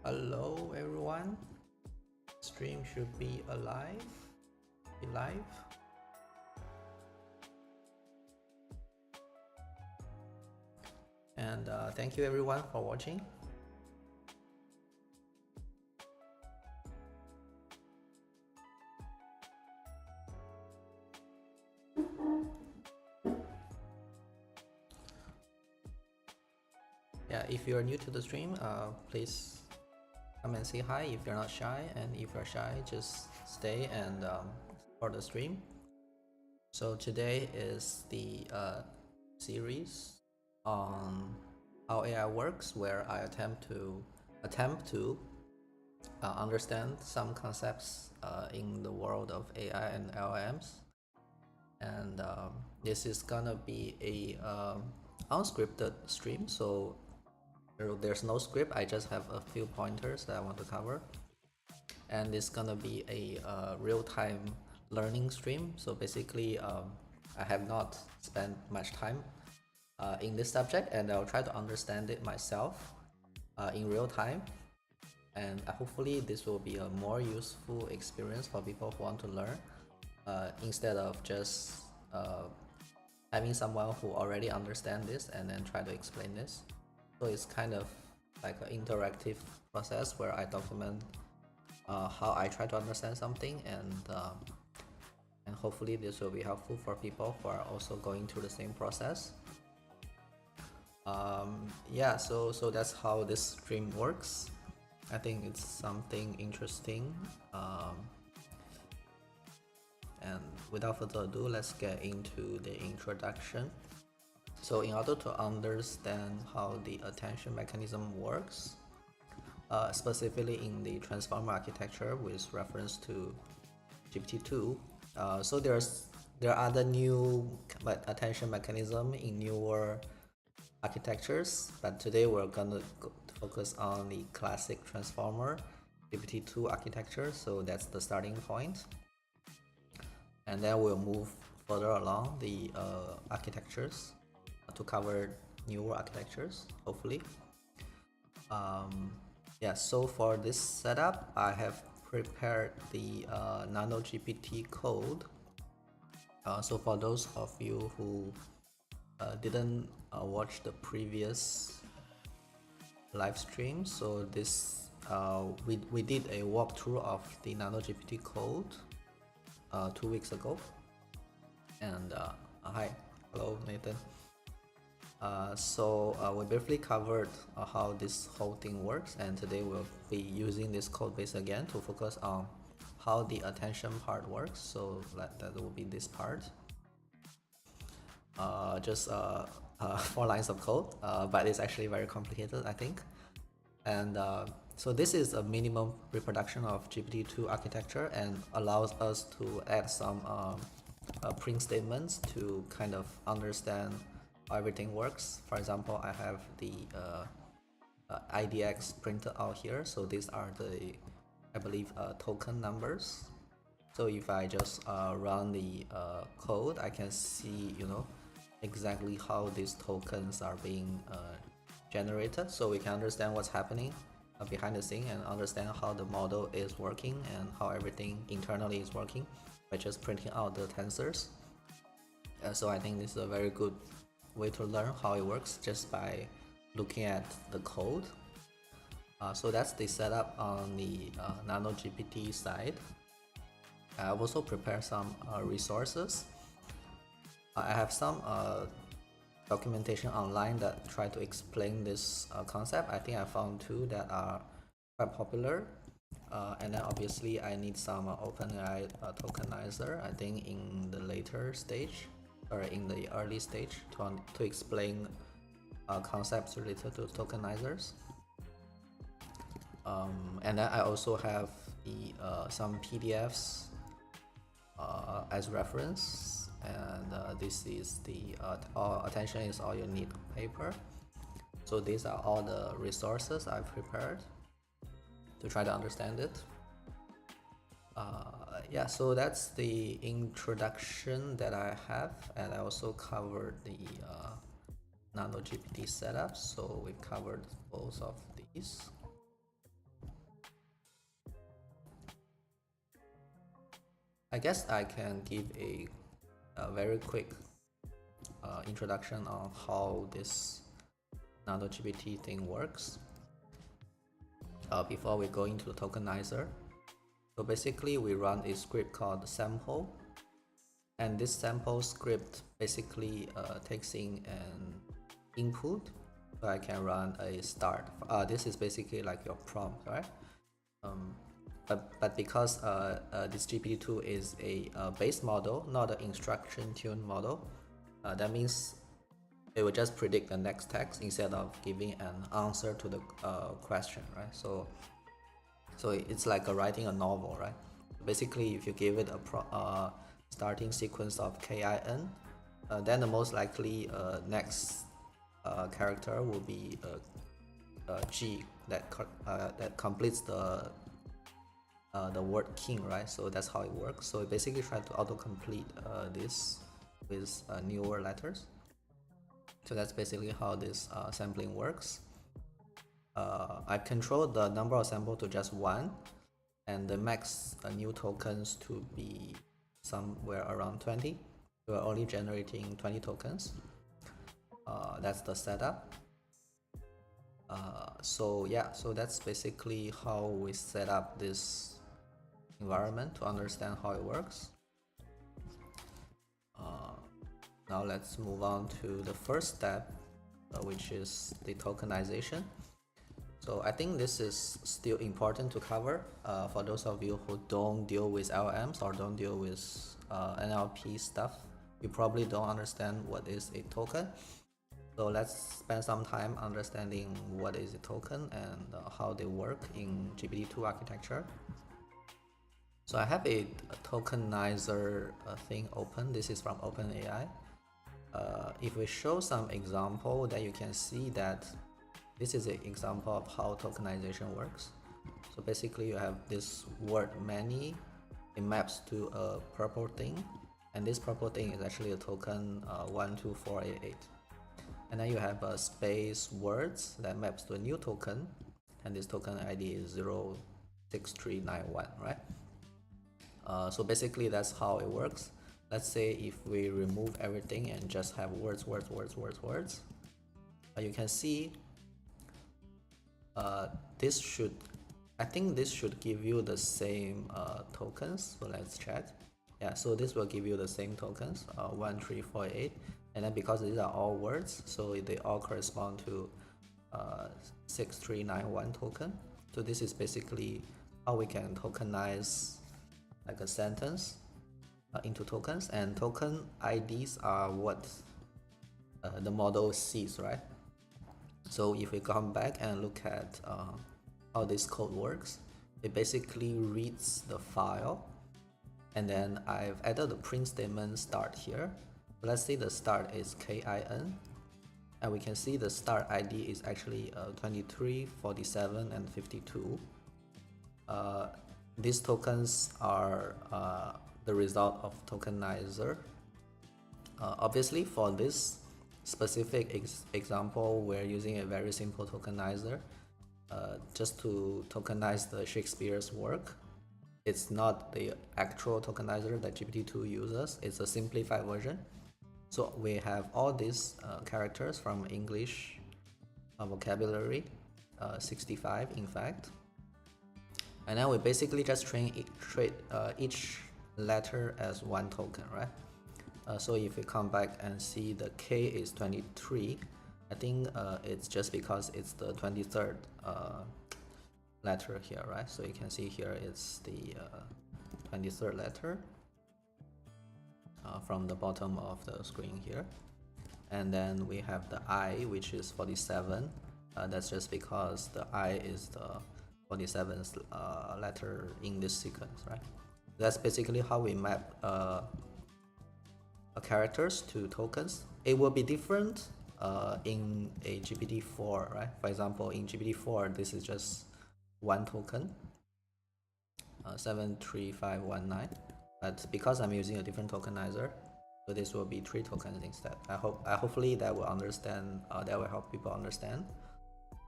Hello everyone, stream should be live. And thank you everyone for watching. Yeah, if you're new to the stream, please come and say hi if you're not shy, and if you're shy, just stay and support the stream. So today is the series on how AI works, where I attempt to understand some concepts in the world of AI and LLMs. And this is gonna be a unscripted stream, so there's no script. I just have a few pointers that I want to cover, and it's gonna be a real-time learning stream. So basically I have not spent much time in this subject, and I'll try to understand it myself in real time, and hopefully this will be a more useful experience for people who want to learn instead of just having someone who already understands this and then try to explain this. So it's kind of like an interactive process where I document how I try to understand something, and hopefully this will be helpful for people who are also going through the same process. Yeah, so that's how this stream works. I think it's something interesting. And without further ado, let's get into the introduction. So in order to understand how the attention mechanism works, specifically in the transformer architecture with reference to GPT-2, so there are other new attention mechanism in newer architectures, but today we're gonna focus on the classic transformer GPT-2 architecture. So that's the starting point, and then we'll move further along the architectures to cover newer architectures, hopefully. Yeah, so for this setup, I have prepared the nanoGPT code. So for those of you who didn't watch the previous live stream, so this we did a walkthrough of the nanoGPT code 2 weeks ago. And hi, hello Nathan. So we briefly covered how this whole thing works, and today we'll be using this code base again to focus on how the attention part works. So that will be this part. Just 4 lines of code, but it's actually very complicated, I think. And so this is a minimum reproduction of GPT-2 architecture and allows us to add some print statements to kind of understand how everything works. For example, I have the IDX printed out here. So these are the, I believe, token numbers. So if I just run the code, I can see, exactly how these tokens are being generated, so we can understand what's happening behind the scene and understand how the model is working and how everything internally is working by just printing out the tensors. So I think this is a very good way to learn how it works just by looking at the code. So that's the setup on the nanoGPT side. I've also prepared some resources. I have some documentation online that try to explain this concept. I think I found 2 that are quite popular. And then obviously I need some OpenAI tokenizer, I think in the later stage or in the early stage to explain concepts related to tokenizers. And then I also have the some PDFs as reference, and this is the attention is all you need paper. So these are all the resources I've prepared to try to understand it. Yeah, so that's the introduction that I have, and I also covered the nanoGPT setup. So we've covered both of these. I guess I can give a very quick introduction on how this nanoGPT thing works before we go into the tokenizer. So basically we run a script called sample, and this sample script basically takes in an input. So I can run a start. This is basically like your prompt, right? But because this GPT-2 is a base model, not an instruction tuned model, that means it will just predict the next text instead of giving an answer to the question, right? So it's like writing a novel, right? Basically, if you give it a starting sequence of KIN, then the most likely next character will be G that completes the word king, right? So that's how it works. So it basically tries to autocomplete this with newer letters. So that's basically how this sampling works. I control the number of samples to just 1, and the max new tokens to be somewhere around 20. We're only generating 20 tokens. That's the setup. So that's basically how we set up this environment to understand how it works. Now let's move on to the first step, which is the tokenization. So I think this is still important to cover for those of you who don't deal with LLMs or don't deal with NLP stuff. You probably don't understand what is a token. So let's spend some time understanding what is a token and how they work in GPT-2 architecture. So I have a tokenizer thing open. This is from OpenAI. If we show some example, then you can see that this is an example of how tokenization works. So basically you have this word many, it maps to a purple thing, and this purple thing is actually a token 12488. And then you have a space words that maps to a new token, and this token ID is 06391, right? So basically that's how it works. Let's say if we remove everything and just have words, you can see I think this should give you the same tokens. So let's check. Yeah, so this will give you the same tokens, 1348, and then because these are all words, so they all correspond to 6391 token. So this is basically how we can tokenize like a sentence into tokens, and token IDs are what the model sees, right? So if we come back and look at how this code works, it basically reads the file, and then I've added the print statement start here. Let's say the start is KIN, and we can see the start ID is actually 23, 47, and 52. These tokens are the result of tokenizer. Obviously for this specific example, we're using a very simple tokenizer just to tokenize the Shakespeare's work. It's not the actual tokenizer that GPT-2 uses, it's a simplified version. So we have all these characters from English vocabulary, 65 in fact. And then we basically just treat each letter as one token, right? So if we come back and see the K is 23, I think it's just because it's the 23rd letter here, right? So you can see here it's the 23rd letter from the bottom of the screen here. And then we have the I, which is 47. That's just because the I is the 47th letter in this sequence, right? That's basically how we map characters to tokens. It will be different in a GPT-4, right? For example, in GPT-4, this is just one token, 73519. But because I'm using a different tokenizer, so this will be 3 tokens instead. Hopefully that will help people understand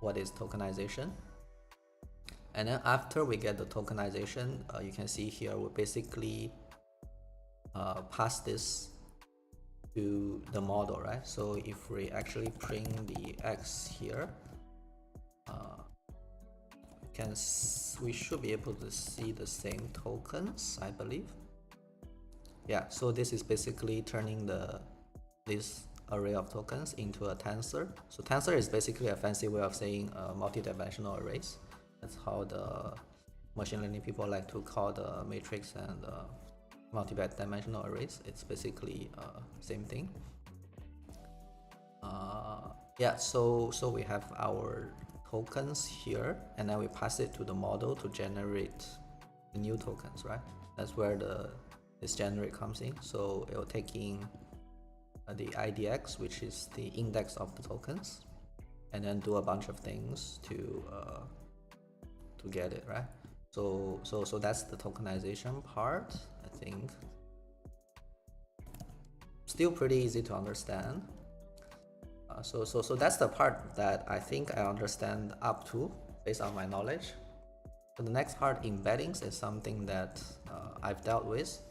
what is tokenization. And then after we get the tokenization, you can see here we basically pass this to the model, right? So if we actually print the X here, we should be able to see the same tokens, I believe. Yeah, so this is basically turning this array of tokens into a tensor. So tensor is basically a fancy way of saying multi-dimensional arrays. That's how the machine learning people like to call the matrix and multi-dimensional arrays. It's basically same thing. Yeah, so we have our tokens here, and then we pass it to the model to generate the new tokens, right? That's where this generate comes in. So it will take in the IDX, which is the index of the tokens, and then do a bunch of things to get it, right? So that's the tokenization part. I think still pretty easy to understand. So that's the part that I think I understand up to based on my knowledge. So the next part, embeddings, is something that I've dealt with,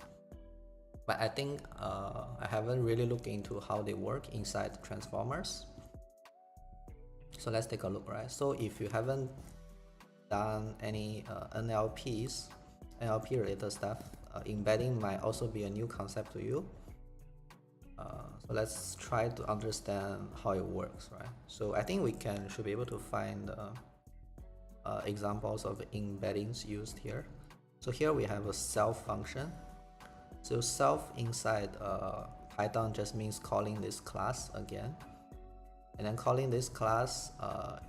but I think I haven't really looked into how they work inside the transformers. So let's take a look, right? So if you haven't done any NLP related stuff, embedding might also be a new concept to you. So let's try to understand how it works, right? So I think we should be able to find examples of embeddings used here. So here we have a self function. So self inside Python just means calling this class again. And then calling this class,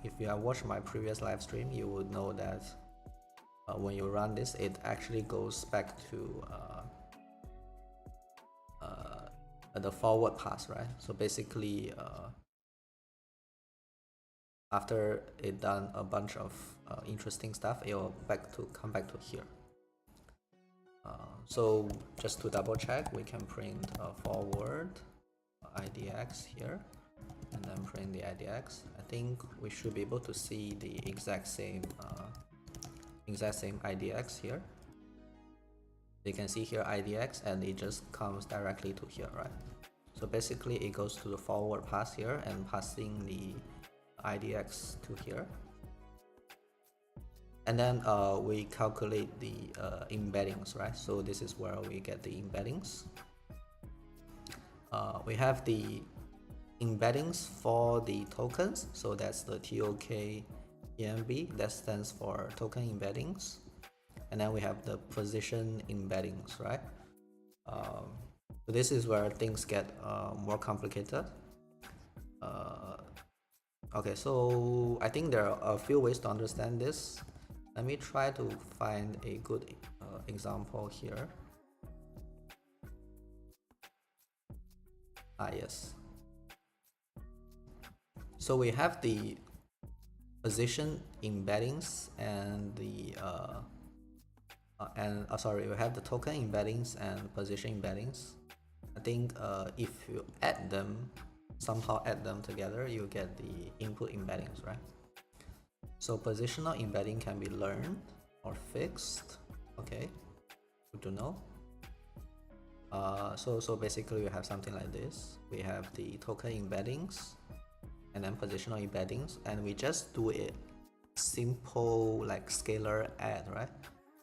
if you have watched my previous live stream, you would know that when you run this, it actually goes back to the forward pass, right? So basically, after it done a bunch of interesting stuff, it will come back to here. So just to double check, we can print forward IDX here, and then print the IDX. I think we should be able to see the exact same IDX here. You can see here IDX, and it just comes directly to here, right? So basically it goes to the forward pass here and passing the IDX to here. And then we calculate the embeddings, right? So this is where we get the embeddings. We have the embeddings for the tokens. So that's the TOKEMB, that stands for token embeddings. And then we have the position embeddings, right? So this is where things get more complicated. Okay, so I think there are a few ways to understand this. Let me try to find a good example here. Yes. So we have the position embeddings and the sorry, we have the token embeddings and position embeddings. I think if you somehow add them together, you get the input embeddings, right? So positional embedding can be learned or fixed. Okay, good to know. So basically we have something like this. We have the token embeddings and then positional embeddings, and we just do a simple like scalar add, right?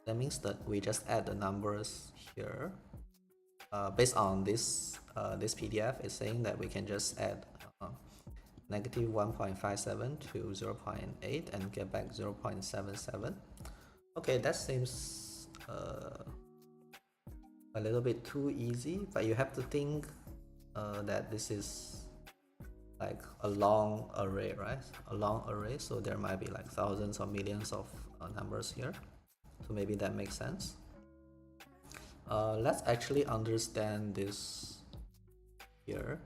That means that we just add the numbers here. Based on this PDF is saying that we can just add negative 1.57 to 0.8 and get back 0.77. Okay, that seems a little bit too easy, but you have to think that this is like a long array, right? A long array, so there might be like thousands or millions of numbers here. So maybe that makes sense. Let's actually understand this here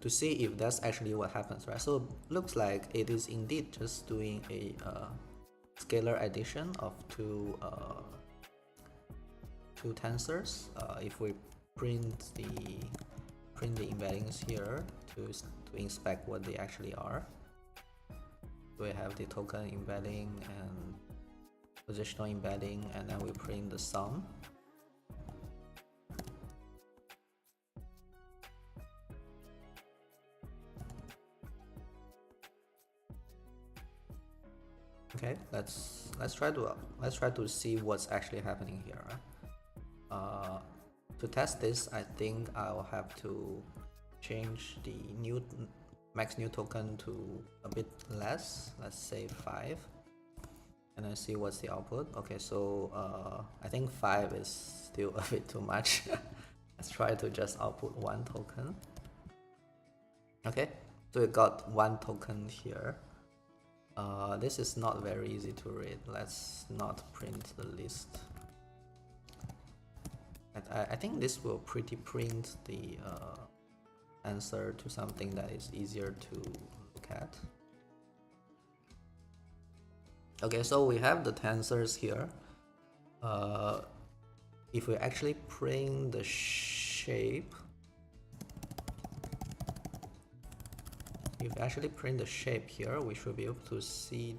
to see if that's actually what happens, right? So looks like it is indeed just doing a scalar addition of two tensors. If we print the embeddings here to inspect what they actually are, we have the token embedding and positional embedding, and then we print the sum. Okay, let's try to see what's actually happening here, right? To test this, I think I'll have to change the max new token to a bit less, let's say 5, and I see what's the output. Okay, so I think 5 is still a bit too much. Let's try to just output 1 token. Okay, so we got 1 token here. This is not very easy to read. Let's not print the list. I think this will print the answer to something that is easier to look at. Okay, so we have the tensors here. If we actually print the shape, here, we should be able to see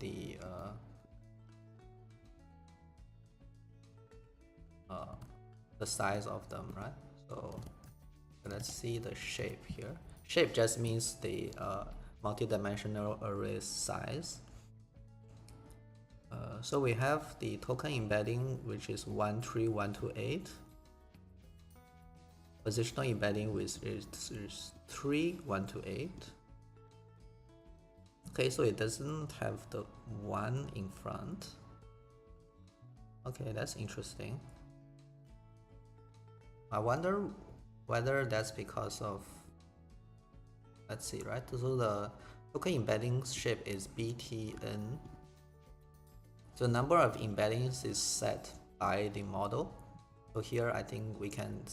the size of them, right? So let's see the shape here. Shape just means the multi-dimensional array size. So we have the token embedding, which is 13128. Positional embedding, which is 3128. Okay, so it doesn't have the 1 in front. Okay, that's interesting. I wonder whether that's because of, let's see, right? So the token embedding shape is BTN. So the number of embeddings is set by the model. So here I think we can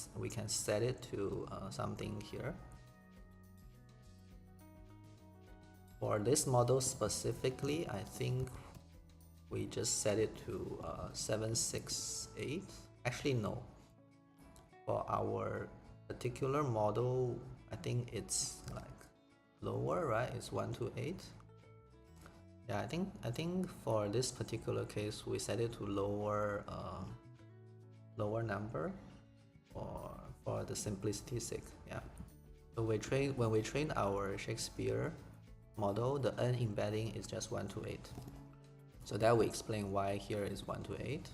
set it to something here. For this model specifically, I think we just set it to 768. Actually, no. For our particular model, I think it's like lower, right? It's 128. Yeah, I think for this particular case, we set it to lower number for the simplicity's sake. Yeah. So when we train our Shakespeare model, the n embedding is just 128. So that will explain why here is 128.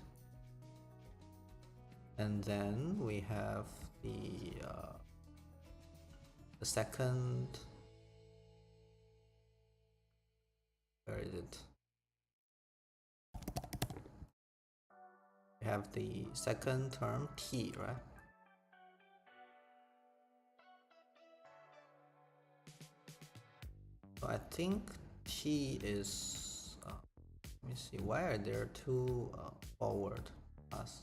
And then we have the second. Where is it? We have the second term t, right? So I think t is. Let me see. Why are there 2 forward pass?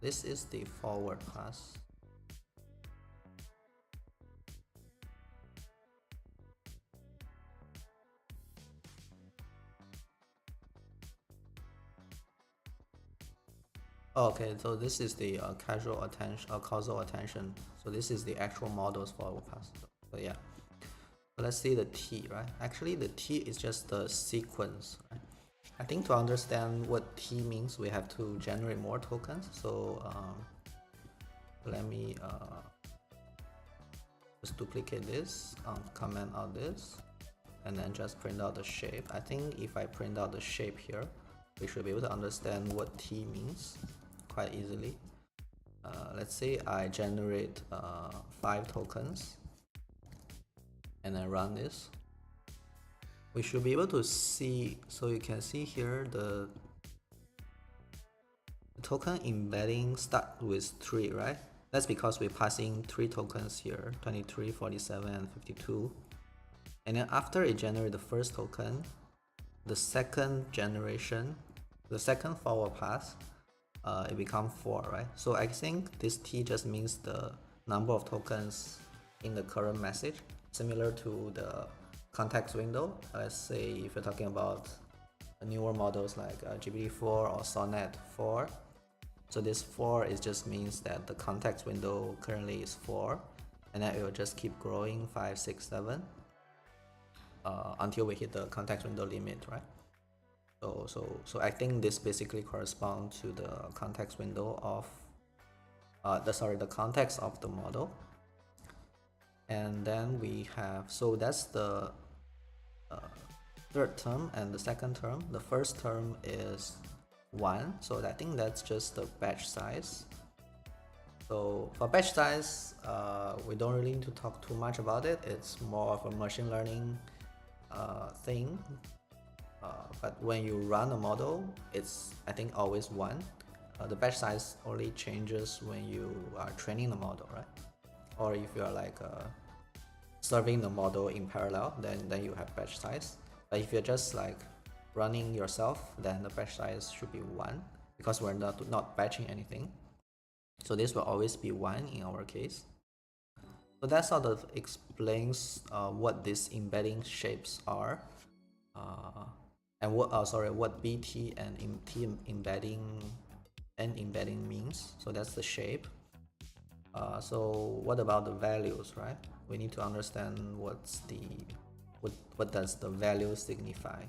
This is the forward pass. Okay, so this is the causal attention. So this is the actual model's forward pass. So yeah. So let's see the t, right? Actually, the t is just the sequence, right? I think to understand what t means, we have to generate more tokens. So let me just duplicate this, comment out this, and then just print out the shape. I think if I print out the shape here, we should be able to understand what t means quite easily. Let's say I generate 5 tokens and I run this. We should be able to see, so you can see here the token embedding start with 3, right? That's because we're passing 3 tokens here, 23, 47, and 52. And then after it generates the first token, the second generation, the second forward pass, it becomes 4, right? So I think this t just means the number of tokens in the current message, similar to the context window. Let's say if you're talking about newer models like GPT-4 or Sonnet 4. So this 4 is just means that the context window currently is 4, and then it will just keep growing 5, 6, 7 until we hit the context window limit, right? So I think this basically corresponds to the context window of the context of the model. And then we have, so that's the third term and the second term. The first term is 1, so I think that's just the batch size. So for batch size, we don't really need to talk too much about it. It's more of a machine learning thing. But when you run a model, it's I think always 1. The batch size only changes when you are training the model, right? Or if you are like serving the model in parallel, then you have batch size. But if you're just like running yourself, then the batch size should be 1 because we're not batching anything. So this will always be 1 in our case. So that sort of explains what these embedding shapes are, and what BT and T embedding means. So that's the shape. So what about the values, right? We need to understand what does the value signify.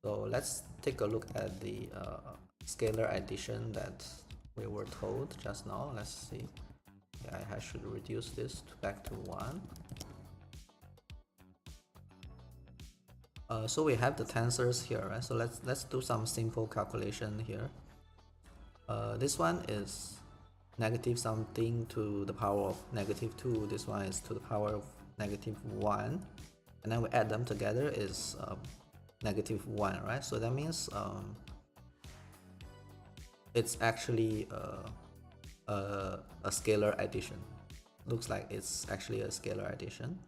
So let's take a look at the scalar addition that we were told just now. Let's see. Yeah, I should reduce this back to 1. So we have the tensors here, right? So let's do some simple calculation here. This one is negative something to the power of -2. This one is to the power of -1, and then we add them together is -1, right? So that means it's actually a scalar addition. Looks like it's actually a scalar addition.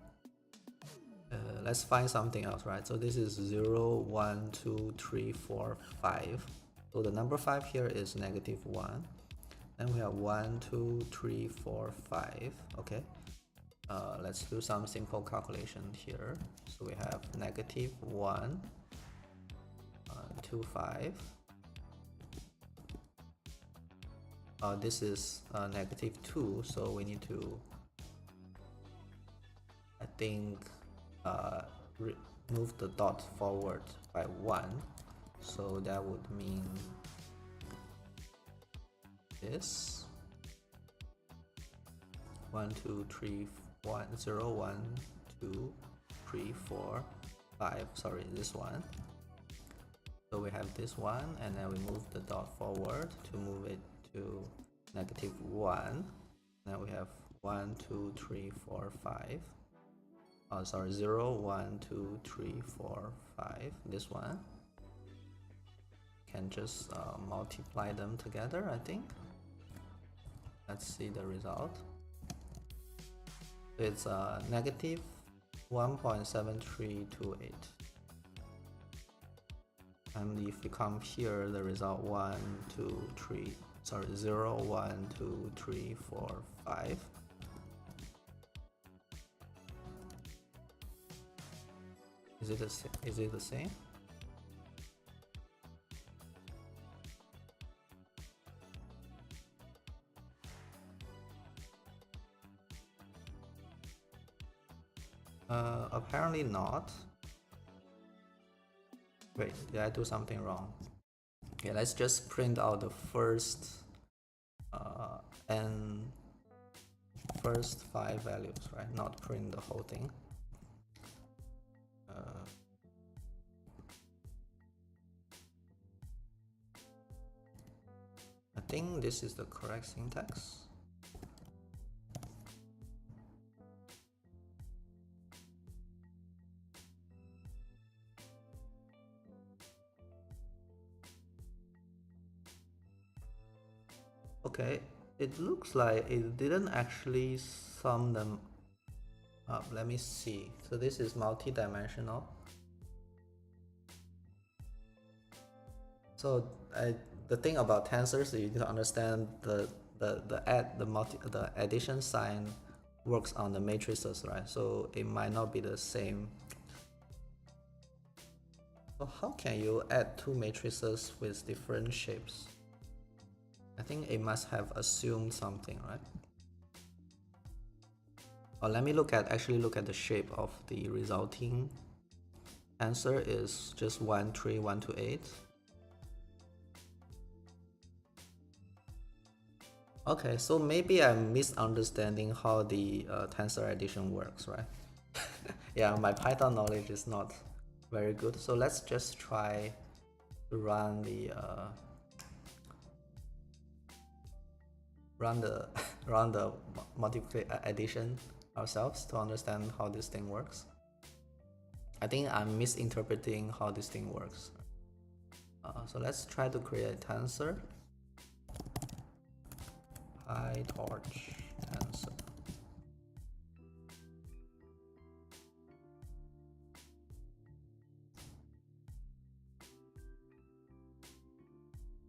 Let's find something else, right? So this is 0, 1, 2, 3, 4, 5. So the number 5 here is -1. Then we have 1, 2, 3, 4, 5. Okay. Let's do some simple calculation here. So we have -1, 2, 5. This is -2, so we need to, I think, move the dot forward by 1. So that would mean this 1, 2, 3, 1, 0, 1, 2, 3, 4, 5. Sorry, this one. So we have this one, and then we move the dot forward to move it to -1. Now we have 1, 2, 3, 4, 5. Oh, sorry, 0, 1, 2, 3, 4, 5. This one. Can just multiply them together, I think. Let's see the result. It's negative 1.7328. And if you come here, the result 1, 2, 3, sorry, 0, 1, 2, 3, 4, 5. Is it the same? Apparently not. Wait, did I do something wrong? Okay, let's just print out the first first 5 values, right? Not print the whole thing. I think this is the correct syntax. Okay, it looks like it didn't actually sum them up. Let me see. So this is multi-dimensional. So the thing about tensors, you need to understand the addition sign works on the matrices, right? So it might not be the same. So how can you add 2 matrices with different shapes? I think it must have assumed something, right? Oh, let me actually look at the shape of the resulting answer is just 1, 3, 1, 2, 8. Okay, so maybe I'm misunderstanding how the tensor addition works, right? Yeah, my Python knowledge is not Very good. So let's just try to run the run the addition ourselves to understand how this thing works. I think I'm misinterpreting how this thing works. So let's try to create a tensor. PyTorch tensor.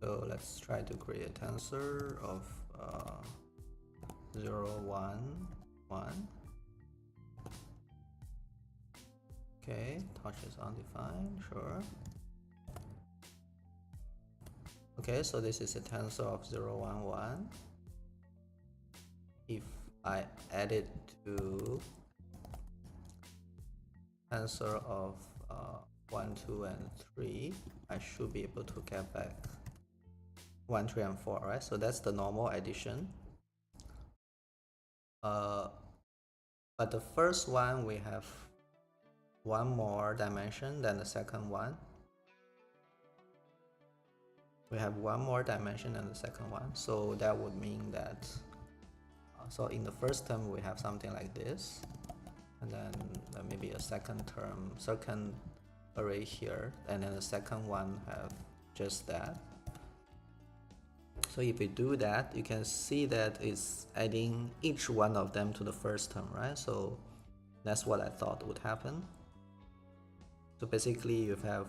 So let's try to create a tensor of 0, 1, 1. Okay, torch is undefined, sure. Okay, so this is a tensor of 0, 1, 1. If I add it to tensor of 1, 2, and 3, I should be able to get back 1, 3, and 4, right? So that's the normal addition. But the first one, we have one more dimension than the second one. We have one more dimension than the second one. So that would mean that, so in the first term, we have something like this. And then maybe a second array here. And then the second one have just that. So if we do that, you can see that it's adding each one of them to the first term, right? So that's what I thought would happen. So basically you have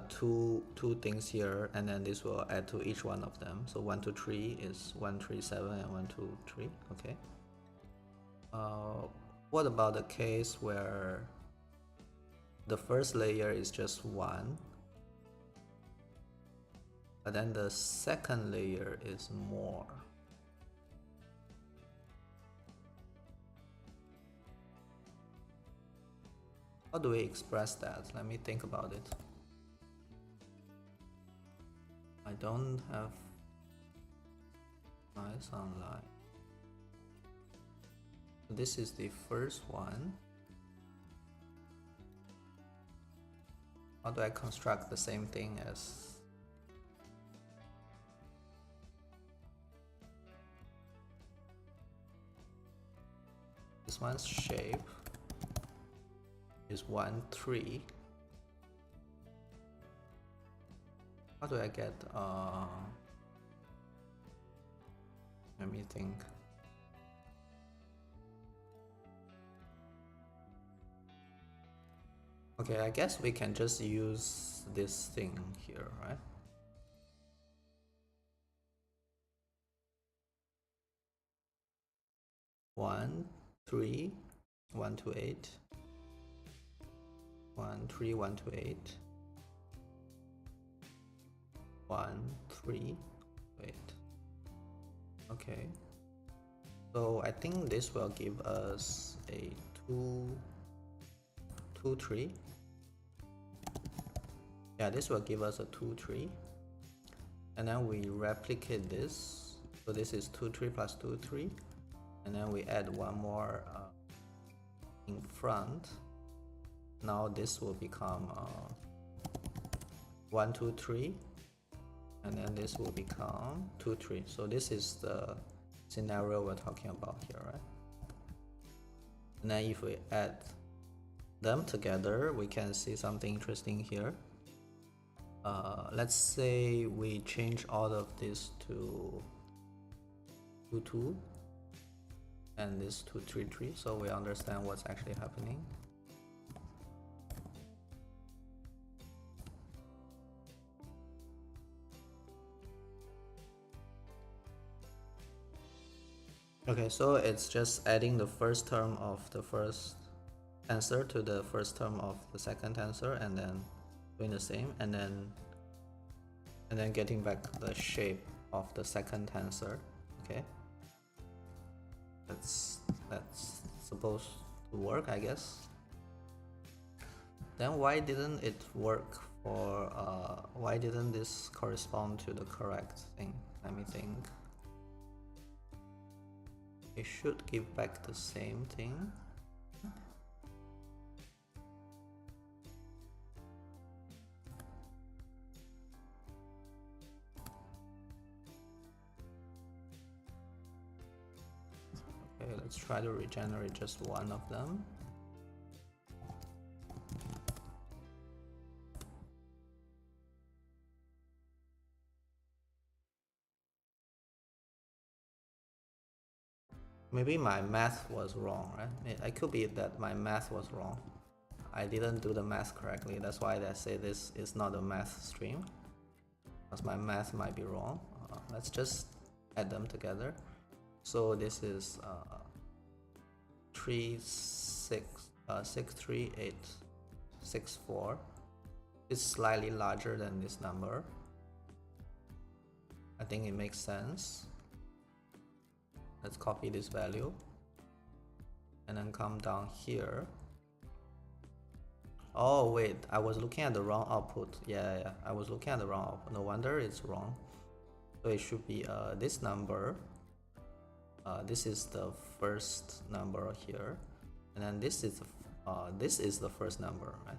two things here, and then this will add to each one of them. So 1, 2, 3 is 1, 3, 7, and 1, 2, 3. Okay. What about the case where the first layer is just 1, but then the second layer is more? How do we express that? Let me think about it. I don't have nice online. This is the first one. How do I construct the same thing as this one's shape is 1, 3. How do I get let me think. Okay, I guess we can just use this thing here, right? One, 3, 1 to 8. 1, 3, 1 to 8. 1, 3, 8. Okay. So I think this will give us a 2, 2, 3. Yeah, this will give us a 2, 3. And then we replicate this. So this is 2, 3 plus 2, 3. And then we add one more in front. Now this will become 1, 2, 3. And then this will become 2, 3. So this is the scenario we're talking about here, right? And then if we add them together, we can see something interesting here. Let's say we change all of this to 2, 2 and this to 3, 3, so we understand what's actually happening. Okay, so it's just adding the first term of the first tensor to the first term of the second tensor, and then doing the same, and then getting back the shape of the second tensor. Okay, that's supposed to work, I guess. Then why didn't it work for why didn't this correspond to the correct thing? Let me think. It should give back the same thing. Okay, let's try to regenerate just one of them. Maybe my math was wrong, right? It could be that my math was wrong. I didn't do the math correctly. That's why I say this is not a math stream, because my math might be wrong. Let's just add them together. So this is 63864. It's slightly larger than this number. I think it makes sense. Let's copy this value and then come down here. Oh wait, I was looking at the wrong output. Yeah, I was looking at the wrong output. No wonder it's wrong. So it should be this number. This is the first number here, and then this is the first number, right?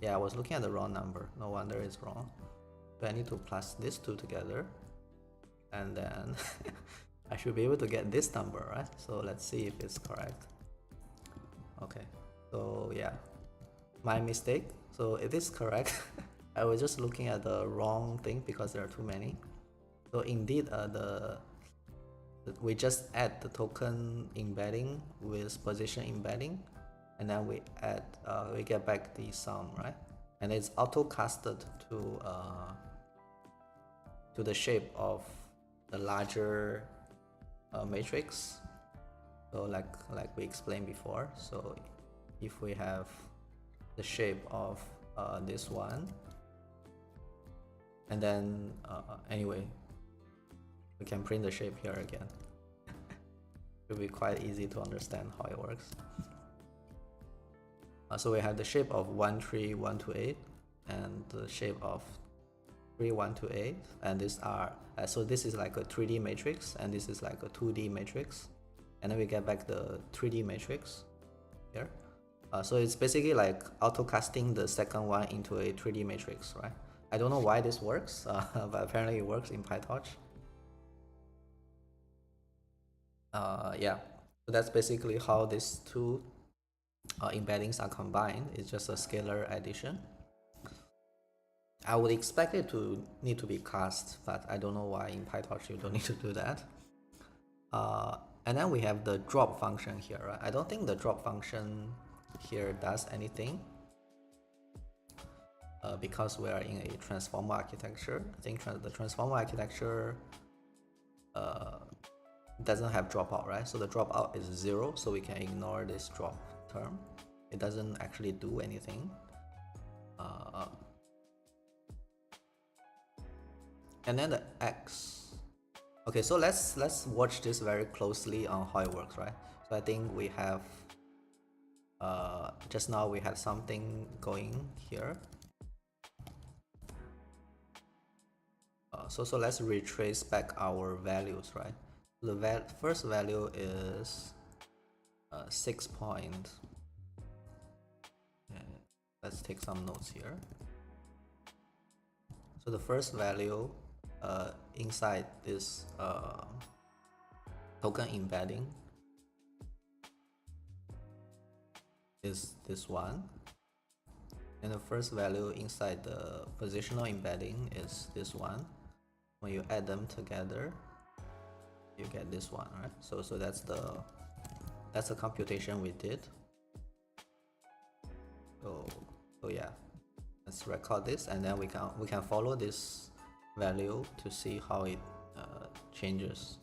Yeah, I was looking at the wrong number. No wonder it's wrong. So I need to plus these two together, and then I should be able to get this number, right? So let's see if it's correct. Okay, so yeah, my mistake. So it is correct. I was just looking at the wrong thing because there are too many. So indeed, we just add the token embedding with position embedding, and then we add we get back the sum, right? And it's auto casted to the shape of the larger matrix. So like we explained before, so if we have the shape of this one, and then anyway, we can print the shape here again. It will be quite easy to understand how it works. So we have the shape of 13128 and the shape of 3128, and these are so this is like a 3D matrix, and this is like a 2D matrix, and then we get back the 3D matrix here. So it's basically like auto casting the second one into a 3D matrix, right? I don't know why this works, but apparently it works in PyTorch. Yeah, so that's basically how these two embeddings are combined. It's just a scalar addition. I would expect it to need to be cast, but I don't know why in PyTorch you don't need to do that. And then we have the drop function here, right? I don't think the drop function here does anything because we are in a transformer architecture. I think the transformer architecture doesn't have dropout, right? So the dropout is 0, so we can ignore this drop term. It doesn't actually do anything. And then the x. Okay, so let's watch this very closely on how it works, right? So I think we have just now we had something going here. So let's retrace back our values, right? The first value is 6 point. Let's take some notes here. So the first value inside this token embedding is this one, and the first value inside the positional embedding is this one. When you add them together, you get this one, right? So that's the computation we did. So yeah, let's record this, and then we can follow this value to see how it changes.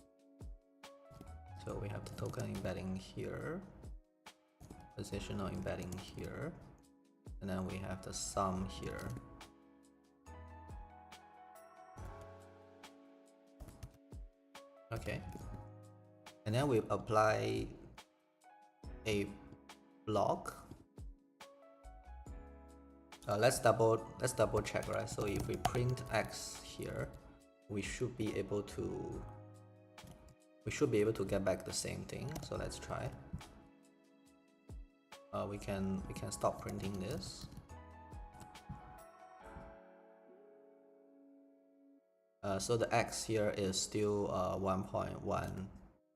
So we have the token embedding here, positional embedding here, and then we have the sum here. Okay, and then we apply a block. Let's double check, right? So if we print x here, we should be able to get back the same thing. So let's try. We can stop printing this. So the x here is still 1.1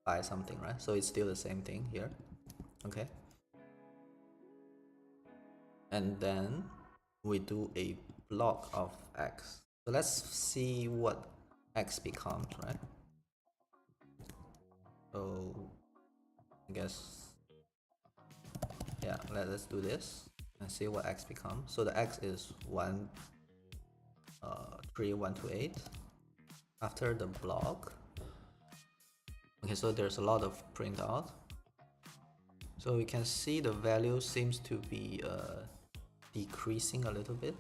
by something, right? So it's still the same thing here. Okay. And then we do a block of x. So let's see what x becomes, right? So I guess, yeah, let's do this and see what x becomes. So the x is 1, 3, 1 to 8. After the block, okay, so there's a lot of printout. So we can see the value seems to be decreasing a little bit.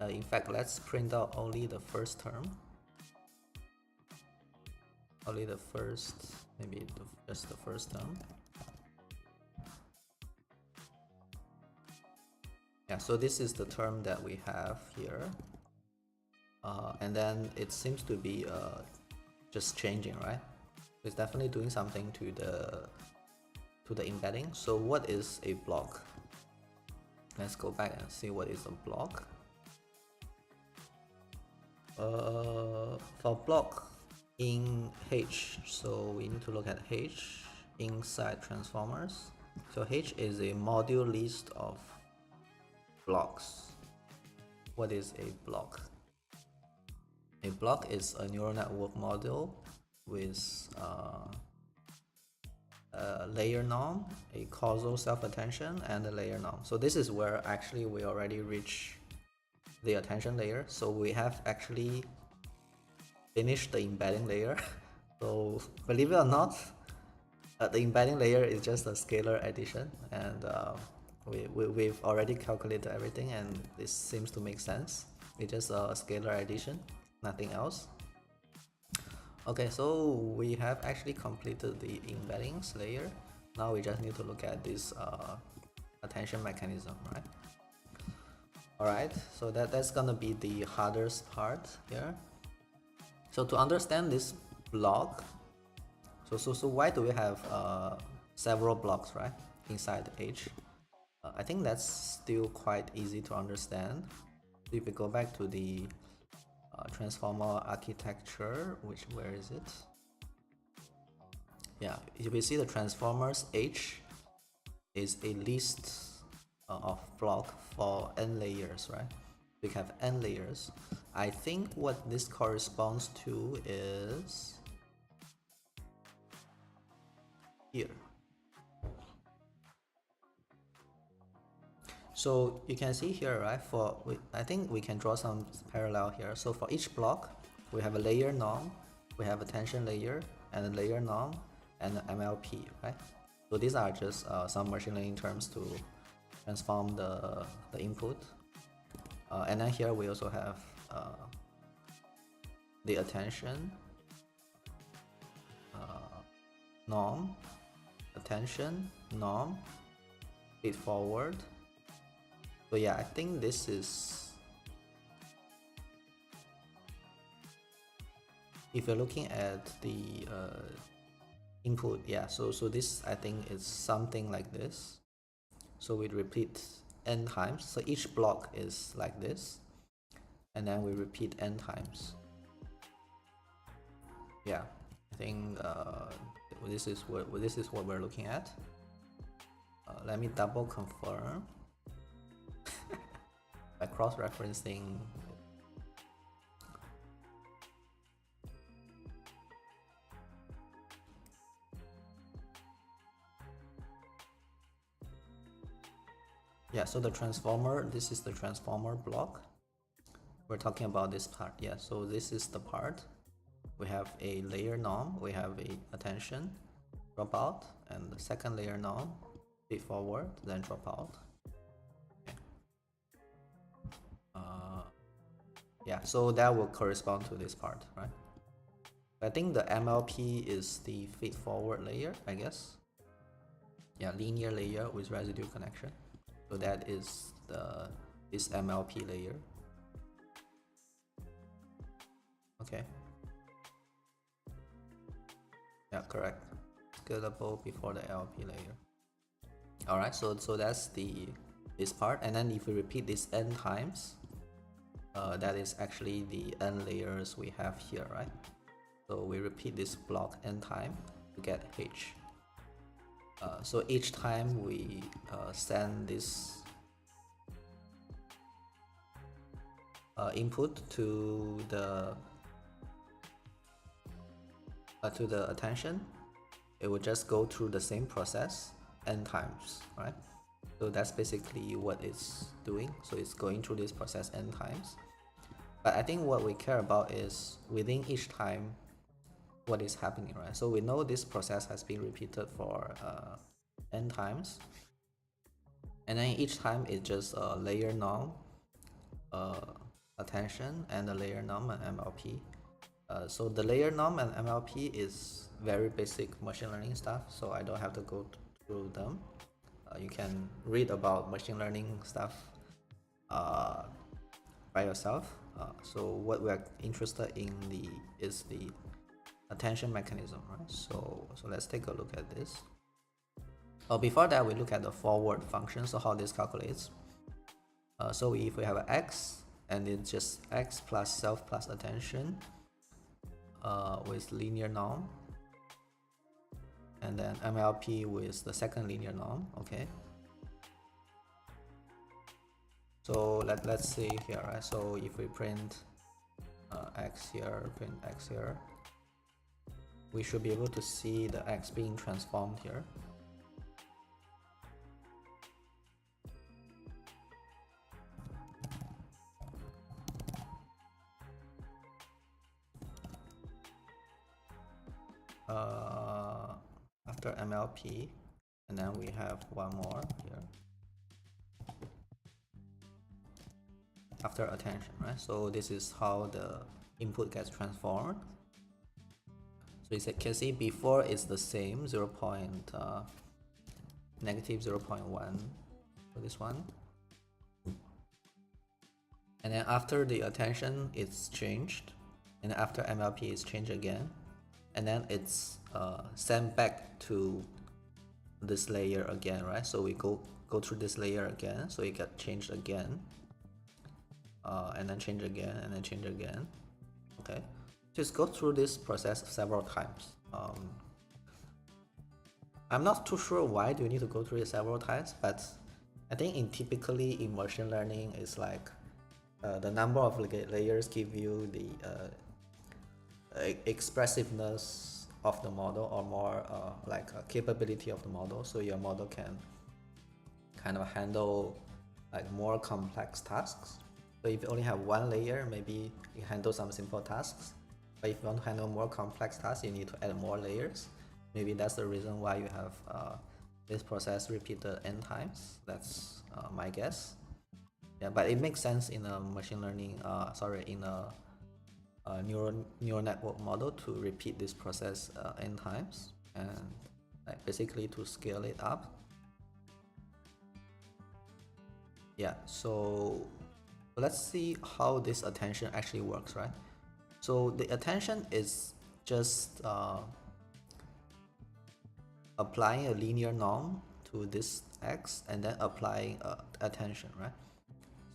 In fact, let's print out only the first term. Only the first, maybe just the first term. Yeah, so this is the term that we have here. And then it seems to be just changing, right? It's definitely doing something to the embedding. So what is a block? Let's go back and see what is a block. For block in H, so we need to look at H inside transformers. So H is a module list of blocks. What is a block? A block is a neural network model with a layer norm, a causal self-attention, and a layer norm. So this is where actually we already reach the attention layer. So we have actually finished the embedding layer. So believe it or not, the embedding layer is just a scalar addition, and we've already calculated everything, and this seems to make sense. It's just a scalar addition, nothing else. Okay, so we have actually completed the embeddings layer. Now we just need to look at this attention mechanism, right? Alright, so that's gonna be the hardest part here. So to understand this block, so why do we have several blocks, right, inside H? I think that's still quite easy to understand. If we go back to the transformer architecture, where is it? Yeah, if we see the transformers, H is a list of block for n layers, right? We have n layers. I think what this corresponds to is here. So you can see here, right? I think we can draw some parallel here. So for each block, we have a layer norm, we have a tension layer, and a layer norm, and an MLP, right? So these are just some machine learning terms to transform the input. And then here we also have the attention, norm, attention, norm, feed forward. So yeah, I think this is, if you're looking at the input, yeah, so this I think is something like this. So we repeat n times, so each block is like this, and then we repeat n times. Yeah, I think this is what we're looking at. Let me double confirm by cross-referencing. Yeah, so the transformer, this is the transformer block. We're talking about this part. Yeah, so this is the part. We have a layer norm, we have a attention, dropout, and the second layer norm, feed forward, then dropout. Okay. Yeah, so that will correspond to this part, right? I think the MLP is the feed forward layer, I guess. Yeah, linear layer with residue connection. So that is this MLP layer. Okay. Yeah, correct. Scalable before the LP layer. Alright, so that's this part, and then if we repeat this n times, that is actually the n layers we have here, right? So we repeat this block n time to get h. So each time we send this input to the attention, it will just go through the same process n times, right? So that's basically what it's doing. So it's going through this process n times. But I think what we care about is within each time what is happening, right? So we know this process has been repeated for n times, and then each time it's just a LayerNorm attention and a LayerNorm and MLP. So the LayerNorm and MLP is very basic machine learning stuff, so I don't have to go through them. You can read about machine learning stuff by yourself. So what we're interested in is the attention mechanism, right? So let's take a look at this. Before that, we look at the forward function, so how this calculates. So if we have an x, and it's just x plus self plus attention with linear norm, and then MLP with the second linear norm, okay? So let's see here, right? So if we print x here, print x here, we should be able to see the x being transformed here. After MLP, and then we have one more here after attention, right? So this is how the input gets transformed. So you can see before it's the same negative 0.1 for this one, and then after the attention it's changed, and after MLP it's changed again, and then it's sent back to this layer again, right? So we go through this layer again, so it got changed again, and then change again, and then change again. Okay, just go through this process several times. I'm not too sure why do you need to go through it several times, but I think typically in machine learning it's like the number of layers give you the expressiveness of the model, or more like a capability of the model, so your model can kind of handle like more complex tasks. So if you only have one layer, maybe you handle some simple tasks, but if you want to handle more complex tasks, you need to add more layers. Maybe that's the reason why you have this process repeated n times. That's my guess. Yeah, but it makes sense in a machine learning in a neural network model to repeat this process n times, and like basically to scale it up. Yeah, so let's see how this attention actually works, right? So the attention is just applying a linear norm to this x and then applying attention, right?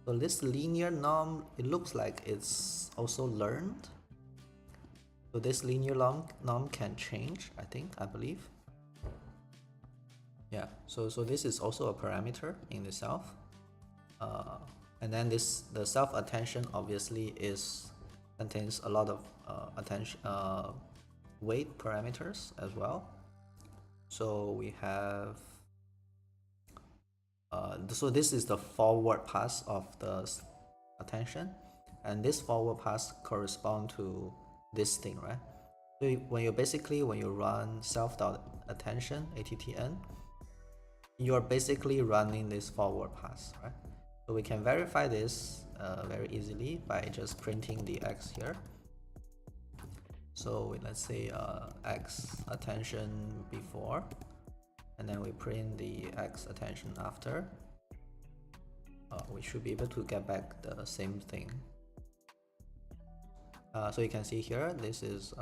So this linear norm, it looks like it's also learned. So this linear norm can change, I believe. Yeah, so this is also a parameter in itself. And then the self attention obviously contains a lot of attention weight parameters as well. So we have so this is the forward pass of the attention, and this forward pass correspond to this thing, right? So when you run self.attention attn, you're basically running this forward pass, right? So we can verify this very easily by just printing the x here. So let's say x attention before, and then we print the x attention after. We should be able to get back the same thing. So you can see here, this is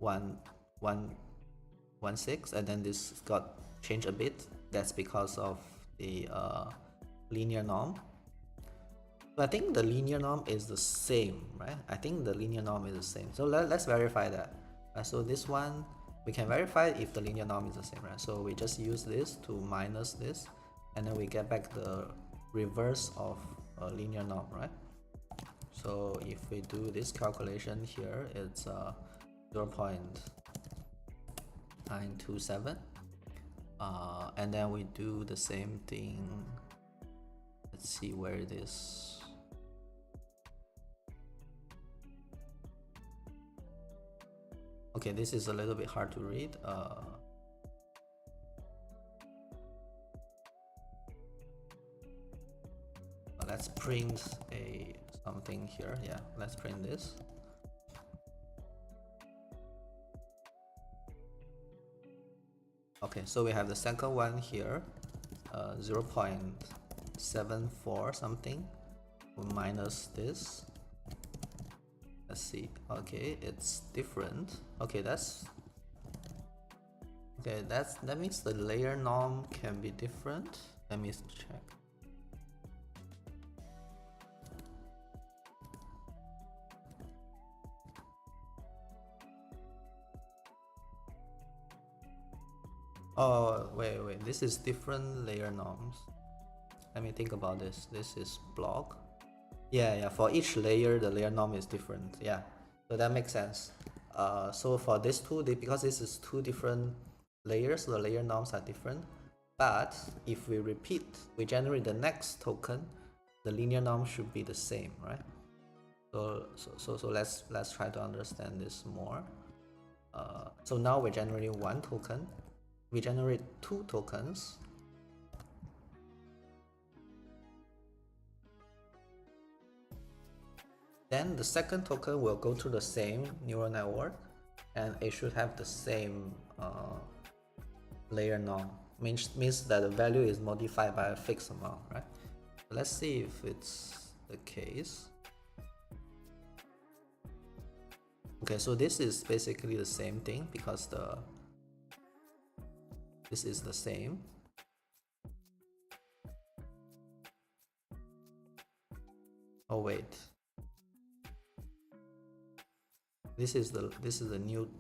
1.1.6, and then this got changed a bit. That's because of the linear norm. I think the linear norm is the same, right? I think the linear norm is the same. So let's verify that. So this one, we can verify if the linear norm is the same, right? So we just use this to minus this, and then we get back the reverse of a linear norm, right? So if we do this calculation here, it's 0.927. And then we do the same thing. Let's see where it is. Okay, this is a little bit hard to read. Let's print something here. Yeah, let's print this. Okay, so we have the second one here, 0.74 something. We minus this. Let's see. Okay, it's different. Okay, that means the layer norm can be different. Let me check. Oh, wait, this is different layer norms. Let me think about this. This is block. Yeah, for each layer, the layer norm is different. Yeah, so that makes sense. So for this two, because this is two different layers, the layer norms are different. But if we repeat, we generate the next token, the linear norm should be the same, right? So let's try to understand this more. So now we're generating one token. We generate two tokens. Then the second token will go to the same neural network, and it should have the same layer norm. Means that the value is modified by a fixed amount, right? Let's see if it's the case. Okay, so this is basically the same thing because this is the same. Oh wait. This is the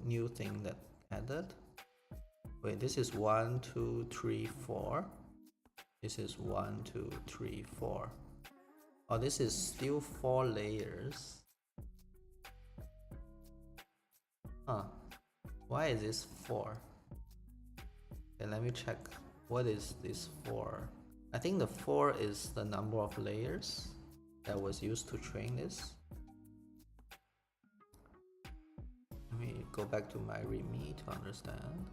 new thing that added. Wait, this is 1, 2, 3, 4. This is 1, 2, 3, 4. Oh, this is still 4 layers. Huh. Why is this 4? Okay, let me check. What is this 4? I think the 4 is the number of layers that was used to train this. Let me go back to my README to understand.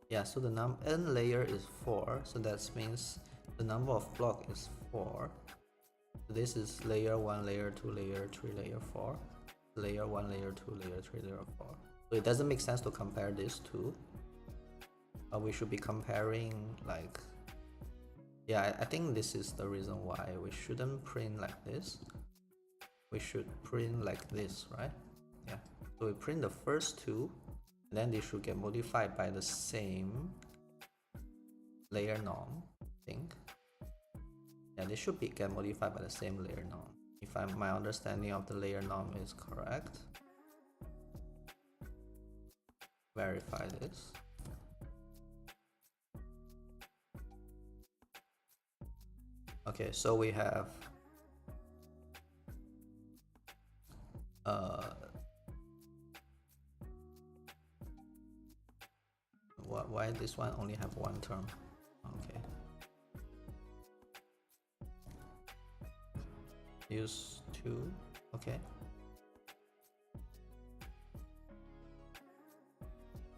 Yeah, so the n layer is 4, so that means the number of block is 4. So this is layer 1, layer 2, layer 3, layer 4. Layer 1, layer 2, layer 3, layer 4. So it doesn't make sense to compare these two. We should be comparing like... Yeah, I think this is the reason why we shouldn't print like this. We should print like this, right? Yeah. So we print the first two, and then they should get modified by the same layer norm, I think. Yeah, they should get modified by the same layer norm. If my understanding of the layer norm is correct. Verify this. Okay, so we have why this one only have one term? Okay. Use 2. Okay.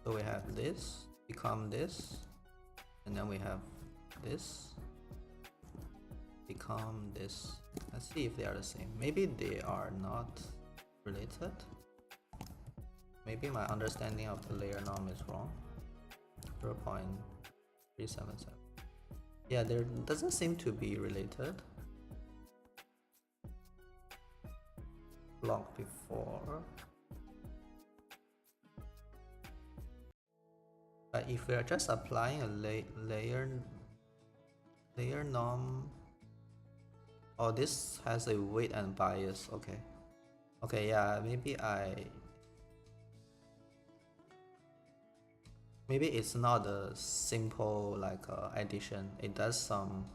So we have this become this, and then we have this become this. Let's see if they are the same. Maybe they are not related. Maybe my understanding of the layer norm is wrong. 0.377. Yeah, there doesn't seem to be related. Block before. But if we are just applying a layer norm, Oh, this has a weight and bias. Okay. Okay, yeah, maybe it's not a simple like addition. It does some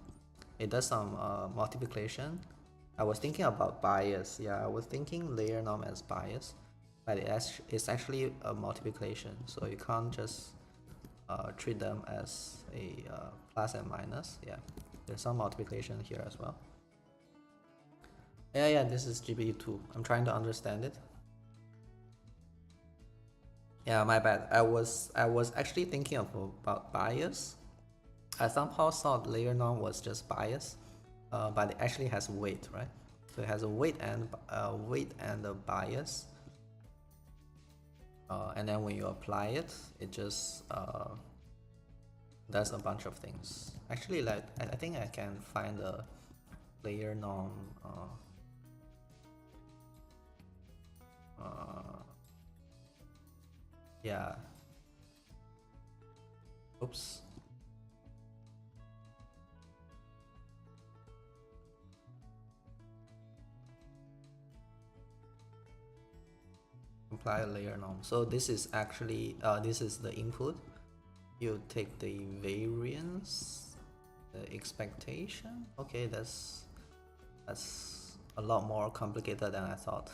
multiplication. I was thinking about bias. Yeah, I was thinking LayerNorm as bias, but it's actually a multiplication. So you can't just treat them as a plus and minus. Yeah, there's some multiplication here as well. Yeah, this is GPT-2. I'm trying to understand it. Yeah, my bad. I was actually thinking about bias. I somehow thought LayerNorm was just bias, but it actually has weight, right? So it has a weight and a bias, and then when you apply it, it just does a bunch of things. Actually, like I think I can find a LayerNorm. Yeah. Oops. Apply a LayerNorm. So this is actually this is the input. You take the variance, the expectation. Okay, that's a lot more complicated than I thought.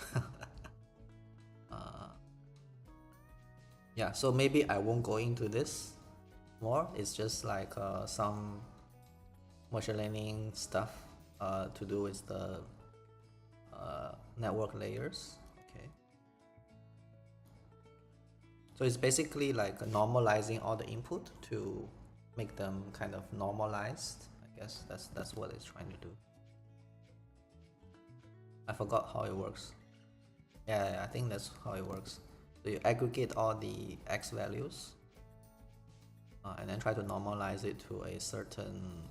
Yeah, so maybe I won't go into this more. It's just like some machine learning stuff to do with the network layers. Okay, so it's basically like normalizing all the input to make them kind of normalized. I guess that's what it's trying to do. I forgot how it works. Yeah, I think that's how it works. So you aggregate all the x values and then try to normalize it to a certain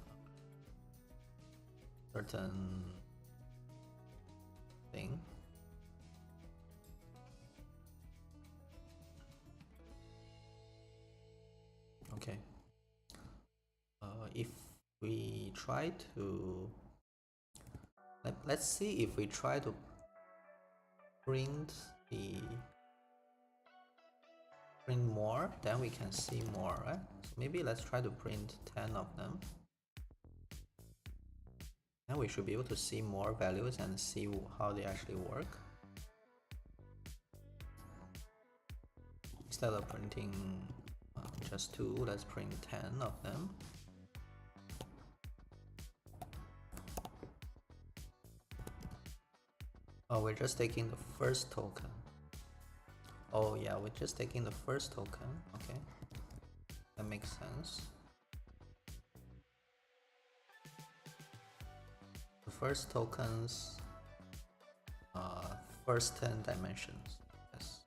thing. Okay. If we try to let's see if we try to print more, then we can see more, right? So maybe let's try to print 10 of them. Then we should be able to see more values and see how they actually work. Instead of printing just 2, let's print 10 of them. Oh, we're just taking the first token. Oh yeah, we're just taking the first token. Okay, that makes sense. The first tokens, first 10 dimensions. Yes.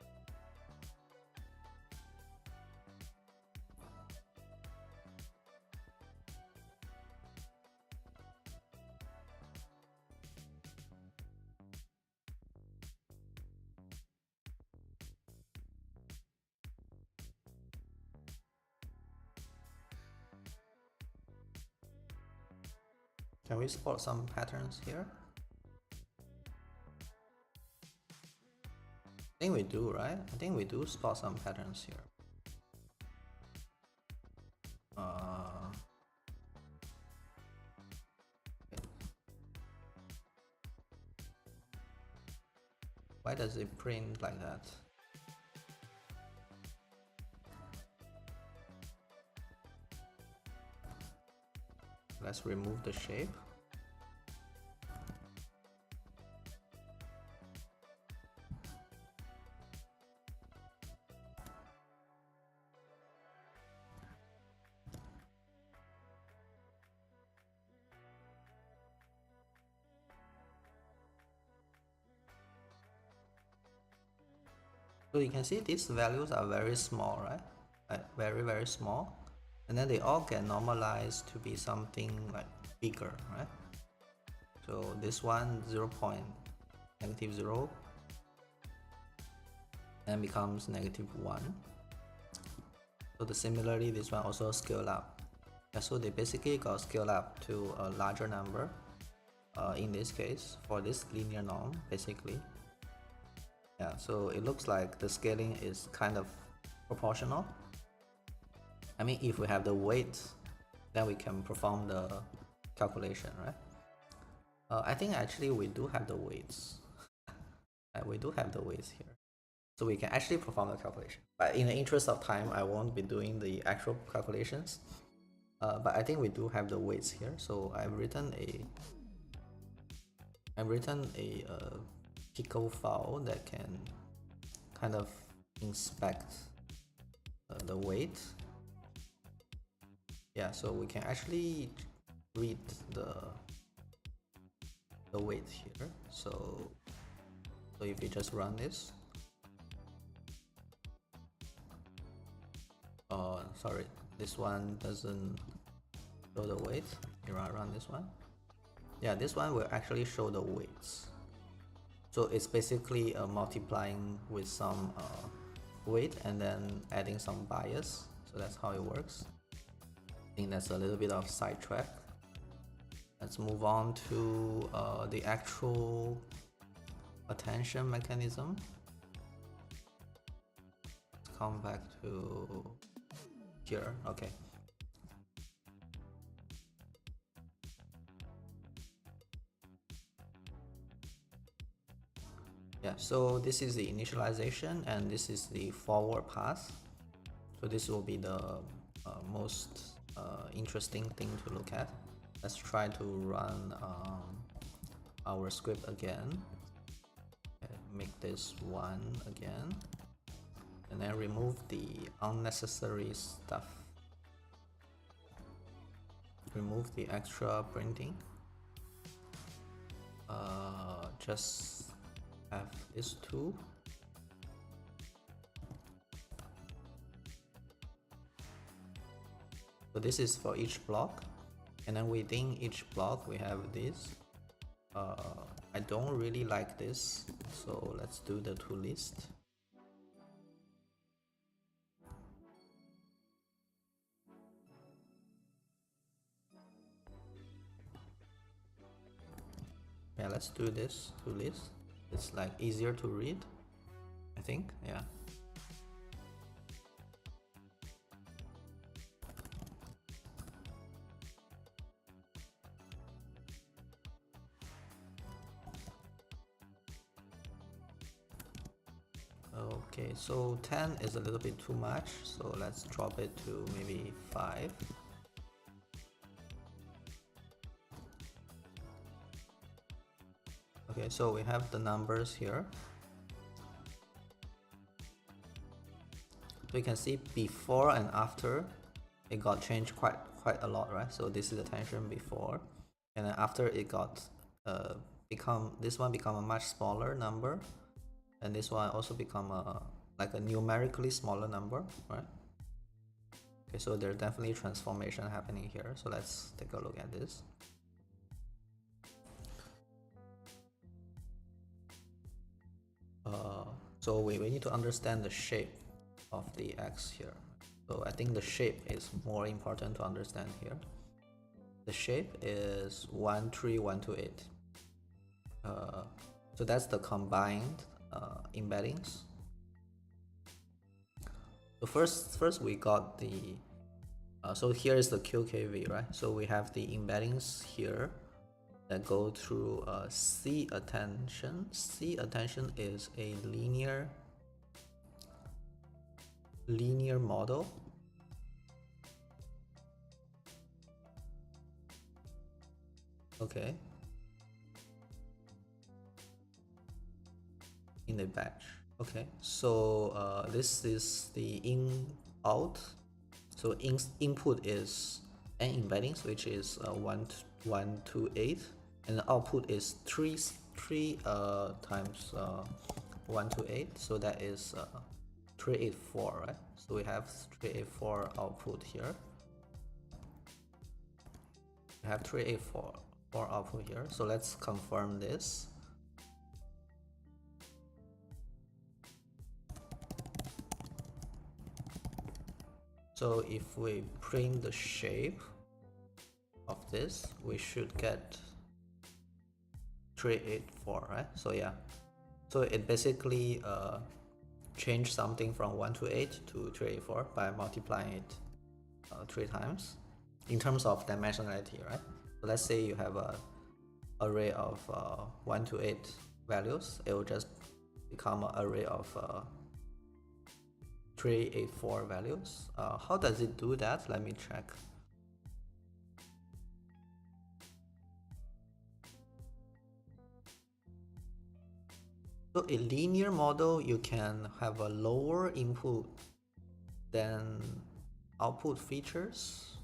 Can we spot some patterns here? I think we do, right? I think we do spot some patterns here. Why does it print like that? Let's remove the shape. So you can see these values are very small, right? Like very, very small. And then they all get normalized to be something like bigger, right? So this one, -0.0, and becomes -1. So the similarly, this one also scale up. Yeah, so they basically got scaled up to a larger number in this case for this linear norm basically. Yeah, so it looks like the scaling is kind of proportional. I mean, if we have the weight, then we can perform the calculation, right? I think actually we do have the weights. We do have the weights here, so we can actually perform the calculation. But in the interest of time, I won't be doing the actual calculations. But I think we do have the weights here, so I've written a Pico file that can kind of inspect the weight. Yeah, so we can actually read the weight here. So if you just run this, sorry, this one doesn't show the weight. You run this one. Yeah, this one will actually show the weights. So it's basically multiplying with some weight and then adding some bias. So that's how it works. I think that's a little bit of sidetrack. Let's move on to the actual attention mechanism. Let's come back to here. Okay. Yeah, so this is the initialization and this is the forward path. So this will be the most interesting thing to look at. Let's try to run our script again. Okay, make this one again, and then remove the unnecessary stuff. Remove the extra printing. Just have this two. So this is for each block, and then within each block we have this. I don't really like this, so let's do the to list. Yeah, let's do this to list. It's like easier to read, I think. Yeah. Okay, so 10 is a little bit too much, so let's drop it to maybe 5. Okay, so we have the numbers here. So you can see before and after it got changed quite a lot, right? So this is the tension before, and then after it got this one become a much smaller number, and this one also become like a numerically smaller number, right? Okay, so there's definitely transformation happening here. So let's take a look at this. So we need to understand the shape of the X here. So I think the shape is more important to understand here. The shape is 1, 3, 1 to 8. So that's the combined embeddings. So first we got the so here is the QKV, right? So we have the embeddings here that go through C attention. C attention is a linear model. Okay. In the batch. Okay. So this is the in out. So input is n embeddings, which is 1 to 8, and the output is 3 times 1 to 8. So that is 384, right? So we have 384 output here. We have 384 output here. So let's confirm this. So if we print the shape of this, we should get 384, right? So yeah, so it basically changed something from 128 to 384 by multiplying it 3 times in terms of dimensionality, right? So let's say you have a array of 1 to 8 values, it will just become an array of 384 values. How does it do that? Let me check. So a linear model, you can have a lower input than output features.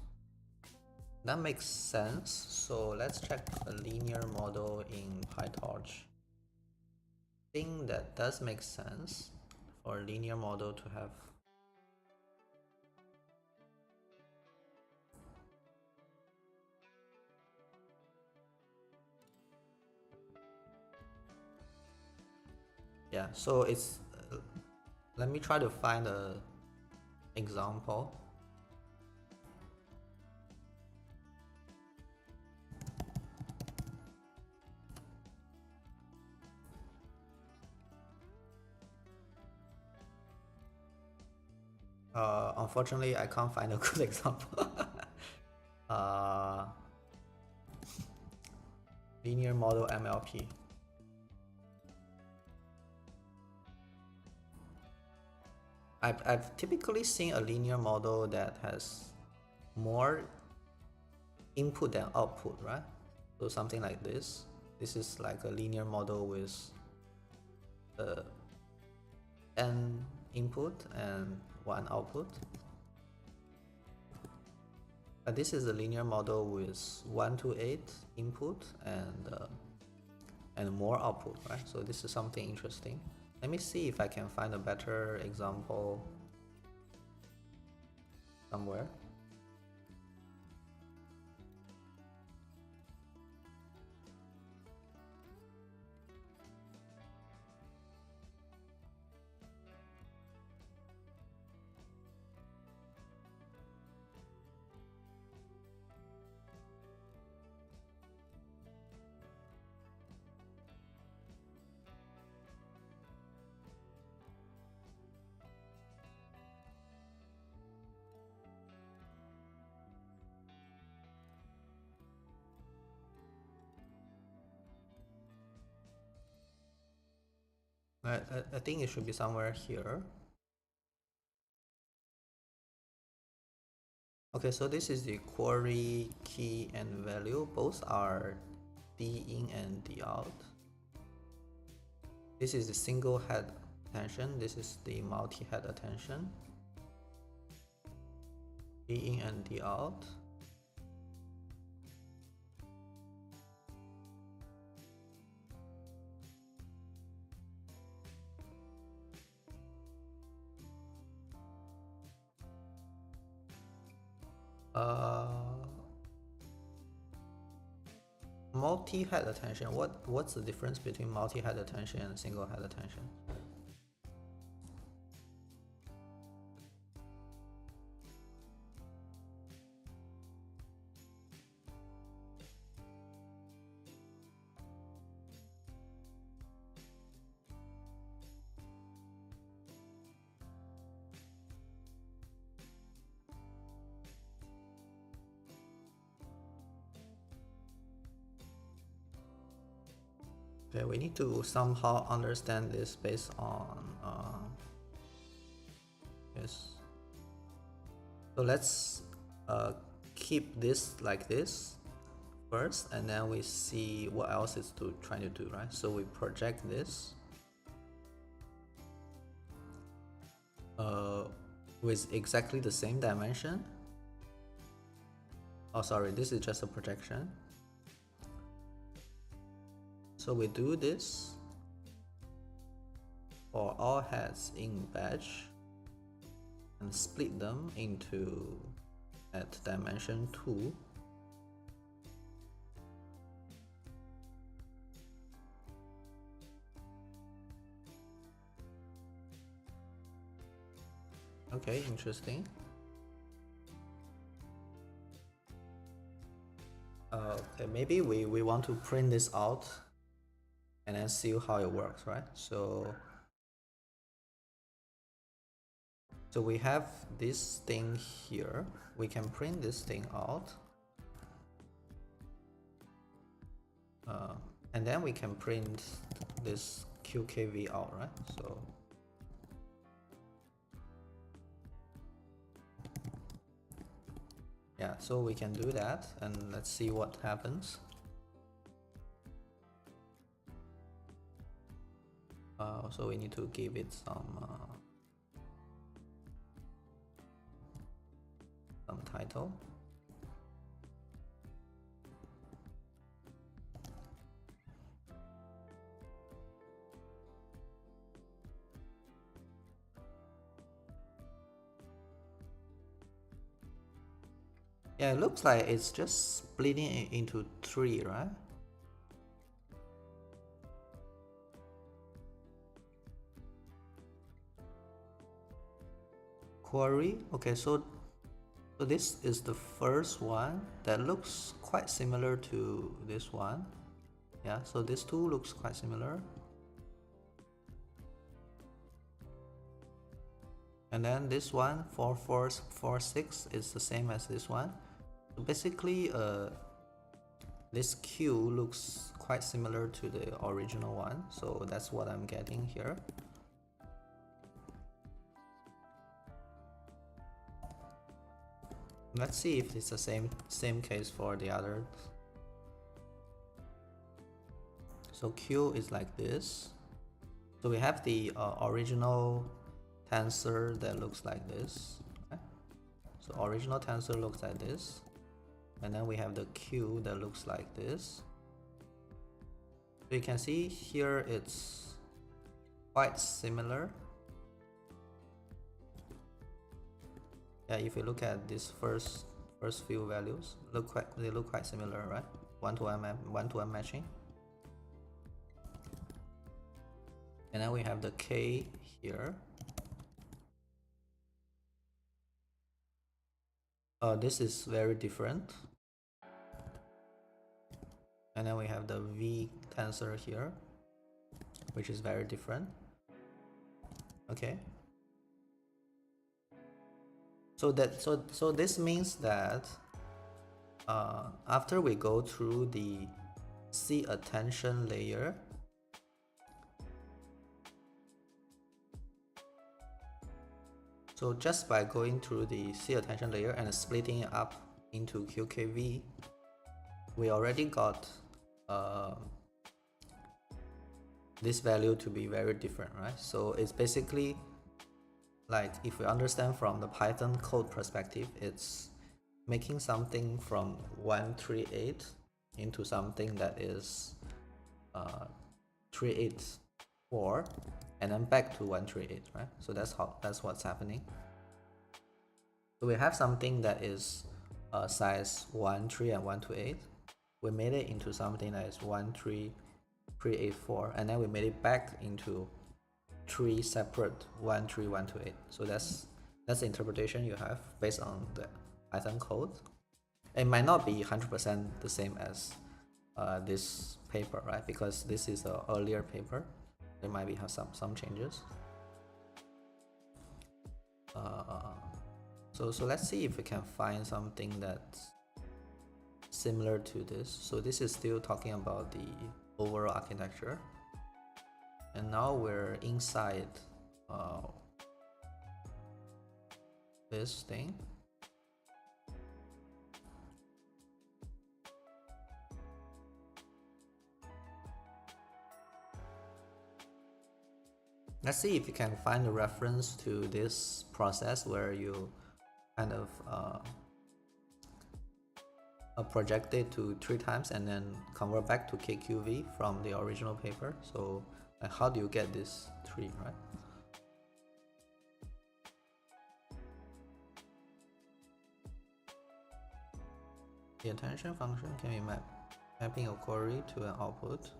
That makes sense. So let's check a linear model in PyTorch. I think that does make sense for a linear model to have. Yeah, so it's let me try to find a example. Unfortunately, I can't find a good example. Linear model MLP. I've typically seen a linear model that has more input than output, right? So something like this. This is like a linear model with n input and 1 output. But this is a linear model with 1 to 8 input and more output, right? So this is something interesting. Let me see if I can find a better example somewhere. I think it should be somewhere here. Okay, so this is the query key and value. Both are D in and D out. This is the single head attention. This is the multi-head attention. D in and D out. Multi-head attention. What's the difference between multi-head attention and single head attention? Okay, we need to somehow understand this based on yes. So let's keep this like this first, and then we see what else it's trying to do, right? So we project this with exactly the same dimension. Oh, sorry, this is just a projection. So we do this for all heads in batch and split them into at dimension 2. Okay, interesting. Okay, maybe we want to print this out and then see how it works, right? So we have this thing here. We can print this thing out, and then we can print this QKV out, right? So yeah, so we can do that, and let's see what happens. So we need to give it some title. Yeah, it looks like it's just splitting it into 3, right? Query. Okay, so this is the first one that looks quite similar to this one. Yeah, so this two looks quite similar. And then this one, 4446, is the same as this one. So basically, this Q looks quite similar to the original one. So that's what I'm getting here. Let's see if it's the same case for the others. So Q is like this. So we have the original tensor that looks like this. Okay? So original tensor looks like this, and then we have the Q that looks like this. So you can see here it's quite similar. Yeah, if you look at these first few values, they look quite similar, right? One-to-one matching. And then we have the K here. This is very different. And then we have the V tensor here, which is very different. Okay. So this means that after we go through the C attention layer, so just by going through the C attention layer and splitting it up into QKV, we already got this value to be very different, right? So it's basically like, if we understand from the Python code perspective, it's making something from 138 into something that is 384, and then back to 138, right? So that's what's happening. So we have something that is size 1, 3, and 128. We made it into something that is 1, 3, 384, and then we made it back into 3 separate 1, 3, 1, 2, 8. So that's the interpretation you have based on the Python code. It might not be 100% the same as this paper, right? Because this is an earlier paper. There might be some changes. So let's see if we can find something that's similar to this. So this is still talking about the overall architecture, and now we're inside this thing. Let's see if you can find a reference to this process where you kind of project it to 3 times and then convert back to KQV from the original paper. So how do you get this 3, right? The attention function can be mapping a query to an output.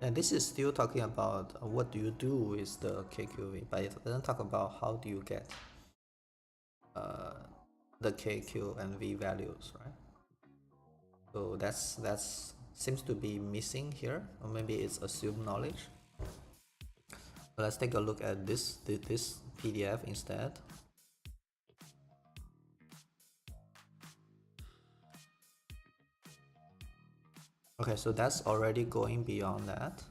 And this is still talking about what do you do with the KQV, but it doesn't talk about how do you get the k, q, and v values, right? So that's seems to be missing here, or maybe it's assumed knowledge. But let's take a look at this PDF instead. Okay, so that's already going beyond that.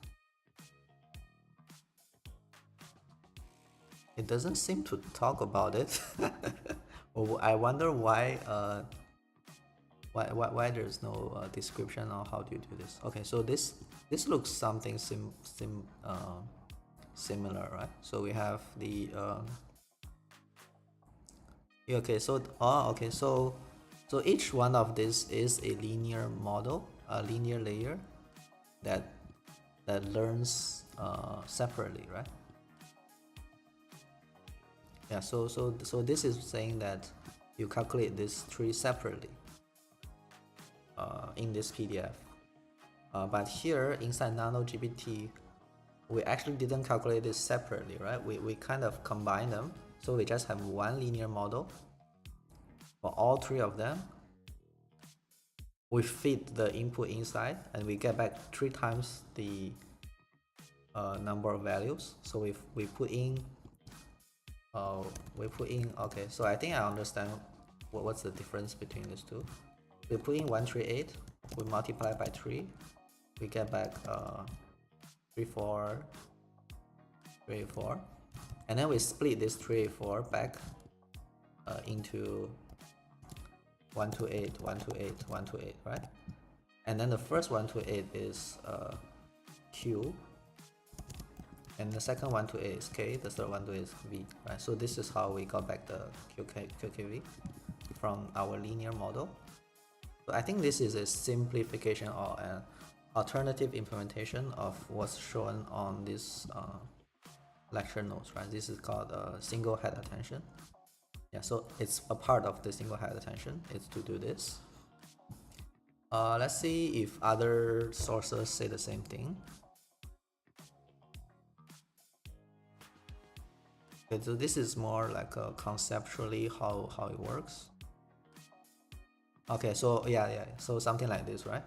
It doesn't seem to talk about it. I wonder why why there's no description on how do you do this. Okay, so this looks something similar, right? So we have the okay, so okay, so each one of this is a linear model, a linear layer that learns separately, right? Yeah, so this is saying that you calculate this tree separately in this PDF. But here inside nanoGPT, we actually didn't calculate this separately, right? We kind of combine them. So we just have one linear model for all three of them. We feed the input inside and we get back 3 times the number of values. So we put in okay, so I think I understand what's the difference between these two. We put in 138, we multiply by 3, we get back 384, and then we split this 384 back into 128, 128, 128, right? And then the first 128 is Q, and the second 128 is K, the third 128 is V, right? So this is how we got back the QKV from our linear model. So I think this is a simplification or an alternative implementation of what's shown on this lecture notes, right? This is called single head attention. Yeah, so it's a part of the single head attention. It's to do this. Let's see if other sources say the same thing. Okay, so this is more like conceptually how it works. Okay, so yeah, so something like this, right?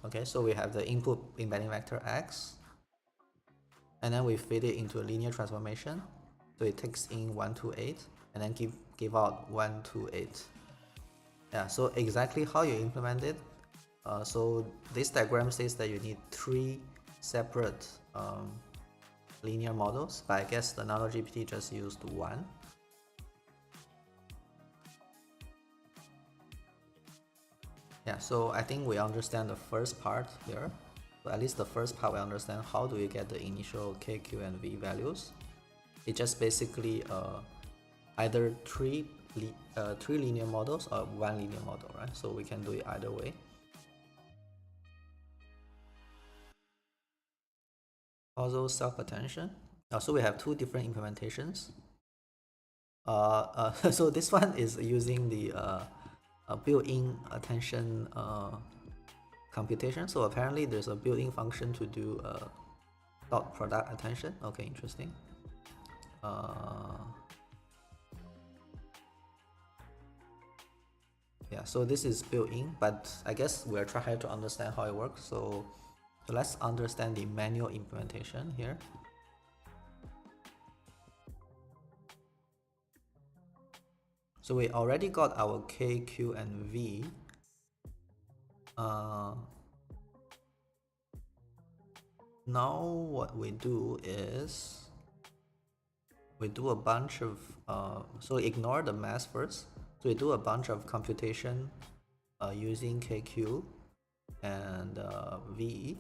Okay, so we have the input embedding vector x, and then we feed it into a linear transformation. So it takes in 128 and then give out 128. Yeah, so exactly how you implement it. So this diagram says that you need 3 separate linear models, but I guess the nanoGPT just used 1. Yeah, so I think we understand the first part here. So at least the first part we understand how do we get the initial K, Q, and V values. It just basically either three linear models or 1 linear model, right? So we can do it either way. Also self-attention. So we have 2 different implementations. So this one is using the built-in attention computation. So apparently there's a built-in function to do dot product attention. Okay, interesting. Yeah, so this is built-in, but I guess we're trying to understand how it works. So let's understand the manual implementation here. So we already got our K, Q, and V. Now what we do is we do a bunch of so ignore the math first. So we do a bunch of computation using KQ and V.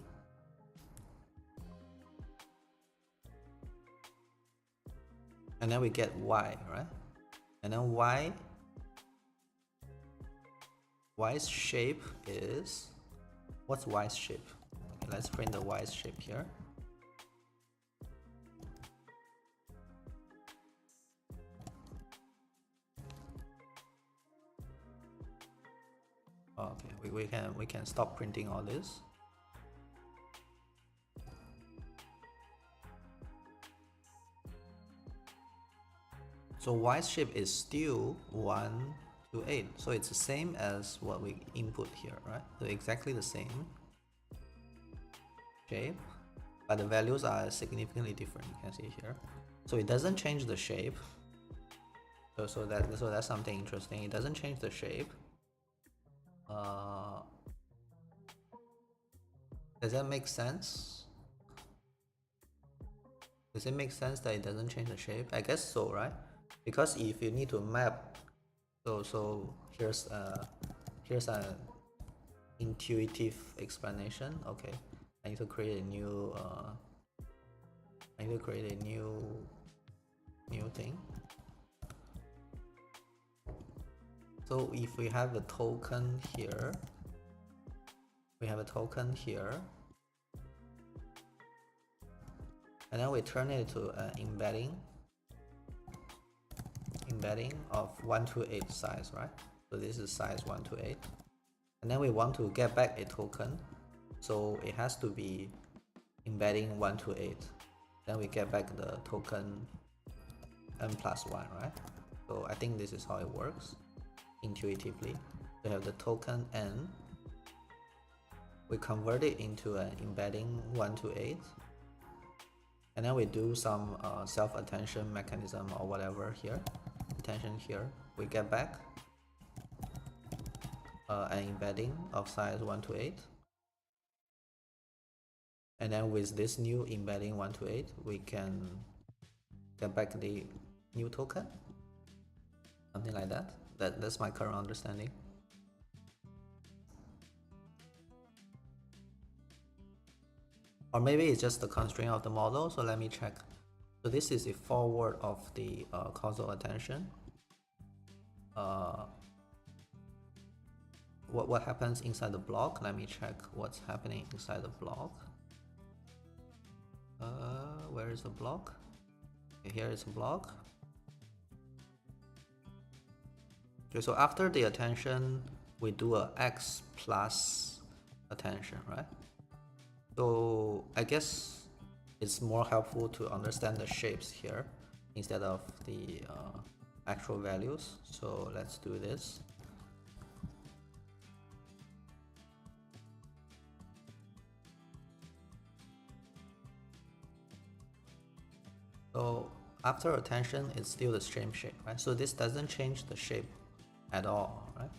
And then we get Y, right? And then Y's shape is, what's Y's shape? Okay, let's print the Y's shape here. Okay, we can stop printing all this. So y shape is still 1 to 8. So it's the same as what we input here, right? So exactly the same shape, but the values are significantly different. You can see here. So it doesn't change the shape. So that's something interesting. It doesn't change the shape. Does that make sense? Does it make sense that it doesn't change the shape? I guess so, right? Because if you need to map, so here's an intuitive explanation. Okay, I need to create a new new thing. So if we have a token here, and then we turn it to an embedding of 1 to 8 size, right? So this is size 1 to 8, and then we want to get back a token, so it has to be embedding 1 to 8. Then we get back the token n+1, right? So I think this is how it works intuitively. We have the token n, we convert it into an embedding 1 to 8, and then we do some self-attention mechanism or whatever here, attention here. We get back an embedding of size 1 to 8, and then with this new embedding 1 to 8, we can get back the new token, something like that. That's my current understanding. Or maybe it's just the constraint of the model. So let me check. So this is the forward of the causal attention. What happens inside the block? Let me check what's happening inside the block. Where is the block? Okay, here is a block. Okay, so after the attention, we do a x plus attention, right? So I guess it's more helpful to understand the shapes here instead of the actual values. So let's do this. So after attention, it's still the same shape, right? So this doesn't change the shape at all, right?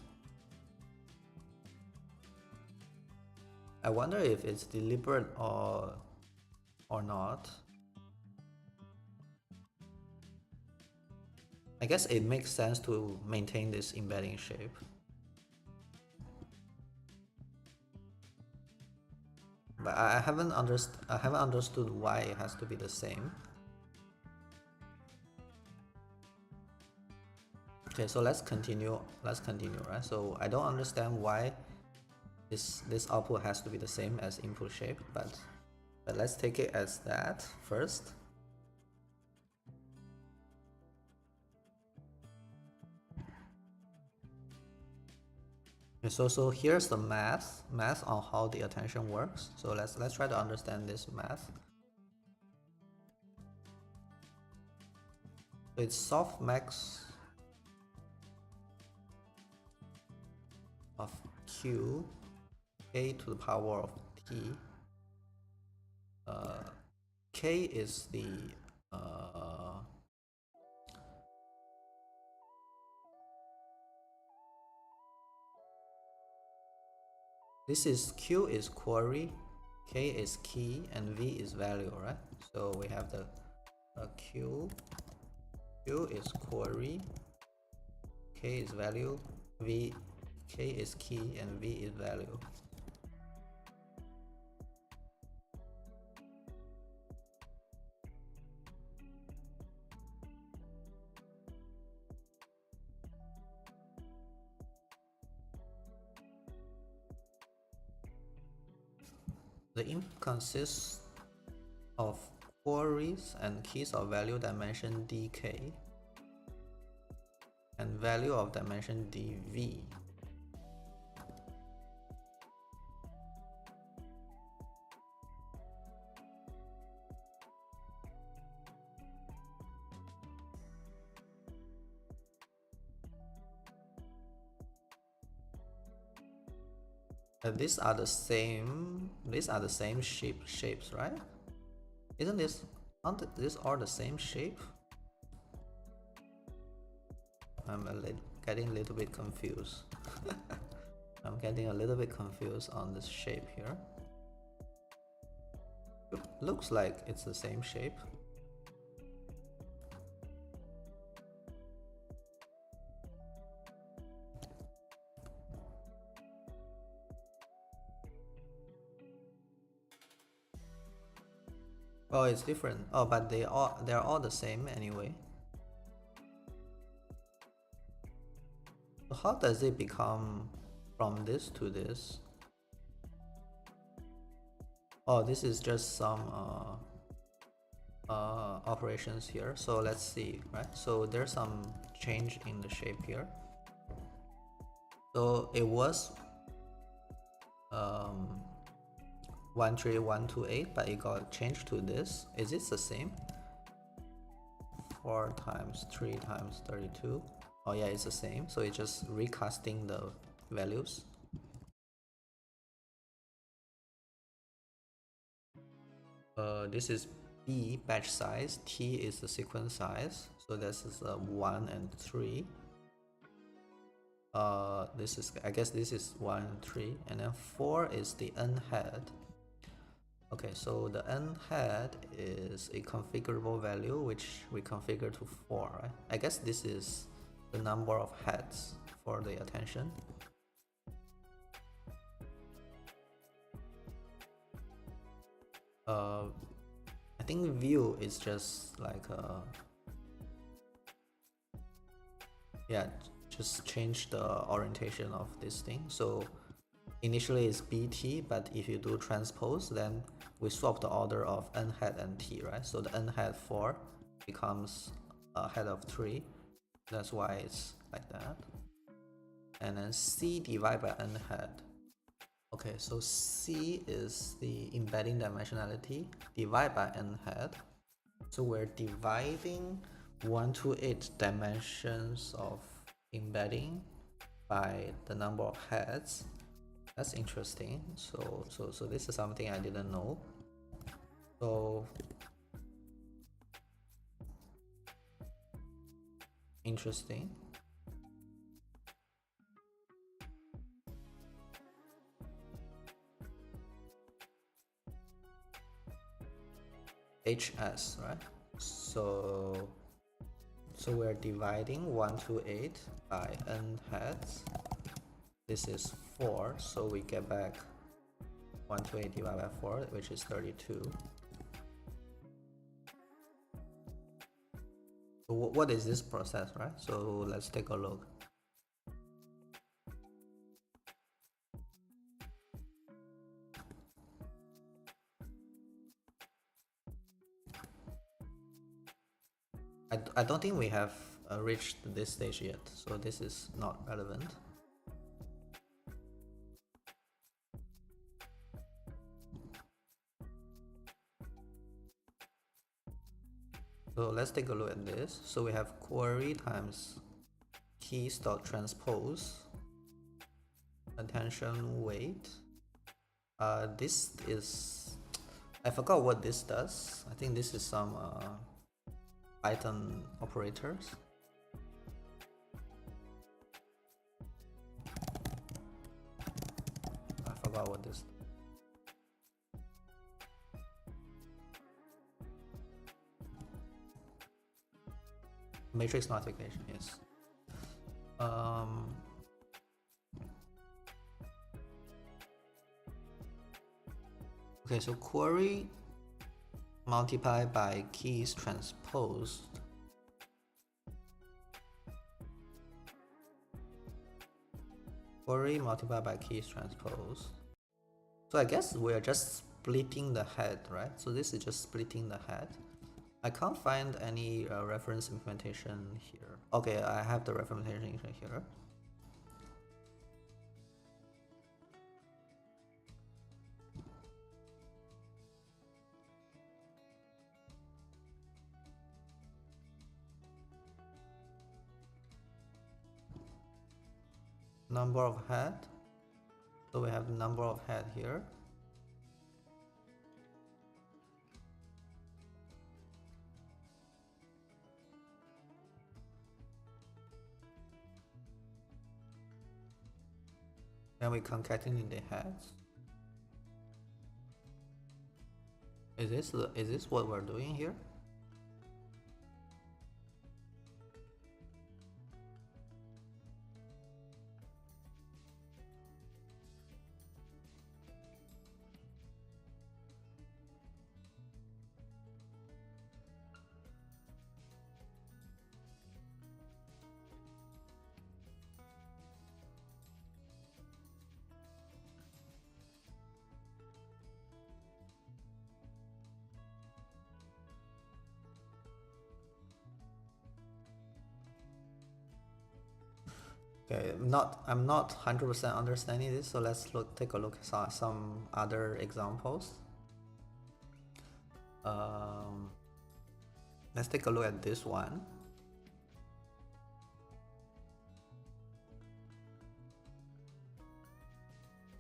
I wonder if it's deliberate or not. I guess it makes sense to maintain this embedding shape. But I haven't understood why it has to be the same. Okay, so let's continue, right? So I don't understand why this output has to be the same as input shape, but let's take it as that first. Okay, so here's the math on how the attention works. So let's try to understand this math. So it's softmax of q k to the power of t. K is the this is q is query, k is key, and v is value, right? So we have the q is query, k is value, k is key, and v is value. The input consists of queries and keys of value dimension dk and value of dimension dv. These are the same. These are the same shapes, right? Isn't this? Aren't these all the same shape? I'm getting a little bit confused. I'm getting a little bit confused on this shape here. Looks like it's the same shape. Oh, it's different. Oh, but they're all the same anyway. So how does it become from this to this? Oh, this is just some operations here. So let's see, right? So there's some change in the shape here. So it was 13128, but it got changed to this. Is it the same? 4 times 3 times 32. Oh yeah, it's the same. So it's just recasting the values. This is B, batch size. T is the sequence size. So this is 1 and 3. This is, I guess this is 1 and 3, and then 4 is the n head. Okay, so the n head is a configurable value which we configure to 4, right? I guess this is the number of heads for the attention. I think view is just like yeah, just change the orientation of this thing. So initially it's BT, but if you do transpose, then we swap the order of n head and t, right? So the n head 4 becomes a head of 3. That's why it's like that. And then C divided by n head. Okay, so C is the embedding dimensionality divided by n head. So we're dividing 1 to 8 dimensions of embedding by the number of heads. That's interesting. So this is something I didn't know. So interesting. HS, right? So we're dividing 1 to 8 by n heads. This is 4, so we get back 1 to 8 divided by 4, which is 32. So what is this process, right? So let's take a look. I don't think we have reached this stage yet, so this is not relevant. So let's take a look at this. So we have query times keys.transpose attention weight. This is, I forgot what this does. I think this is some Python operators. I forgot what this. Matrix multiplication, yes. Okay, so query multiplied by keys transposed. Query multiplied by keys transposed. So I guess we are just splitting the head, right? So this is just splitting the head. I can't find any reference implementation here. Okay, I have the representation here. Number of head. So we have the number of head here. Then we concatenate the heads. Is this what we're doing here? Okay, I'm not 100% understanding this, so let's take a look at some other examples. Let's take a look at this one.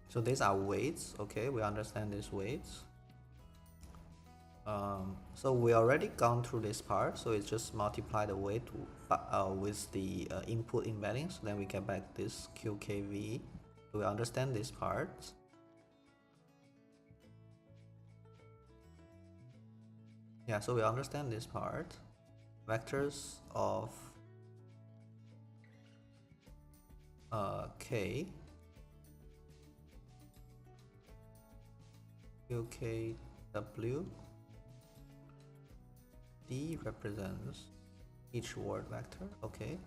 So these are weights. Okay, we understand these weights. So we already gone through this part, so it's just multiply the weight with the input embeddings, then we get back this QKV. So we understand this part. Yeah, so we understand this part. Vectors of K, QKW, D represents each word vector. Okay,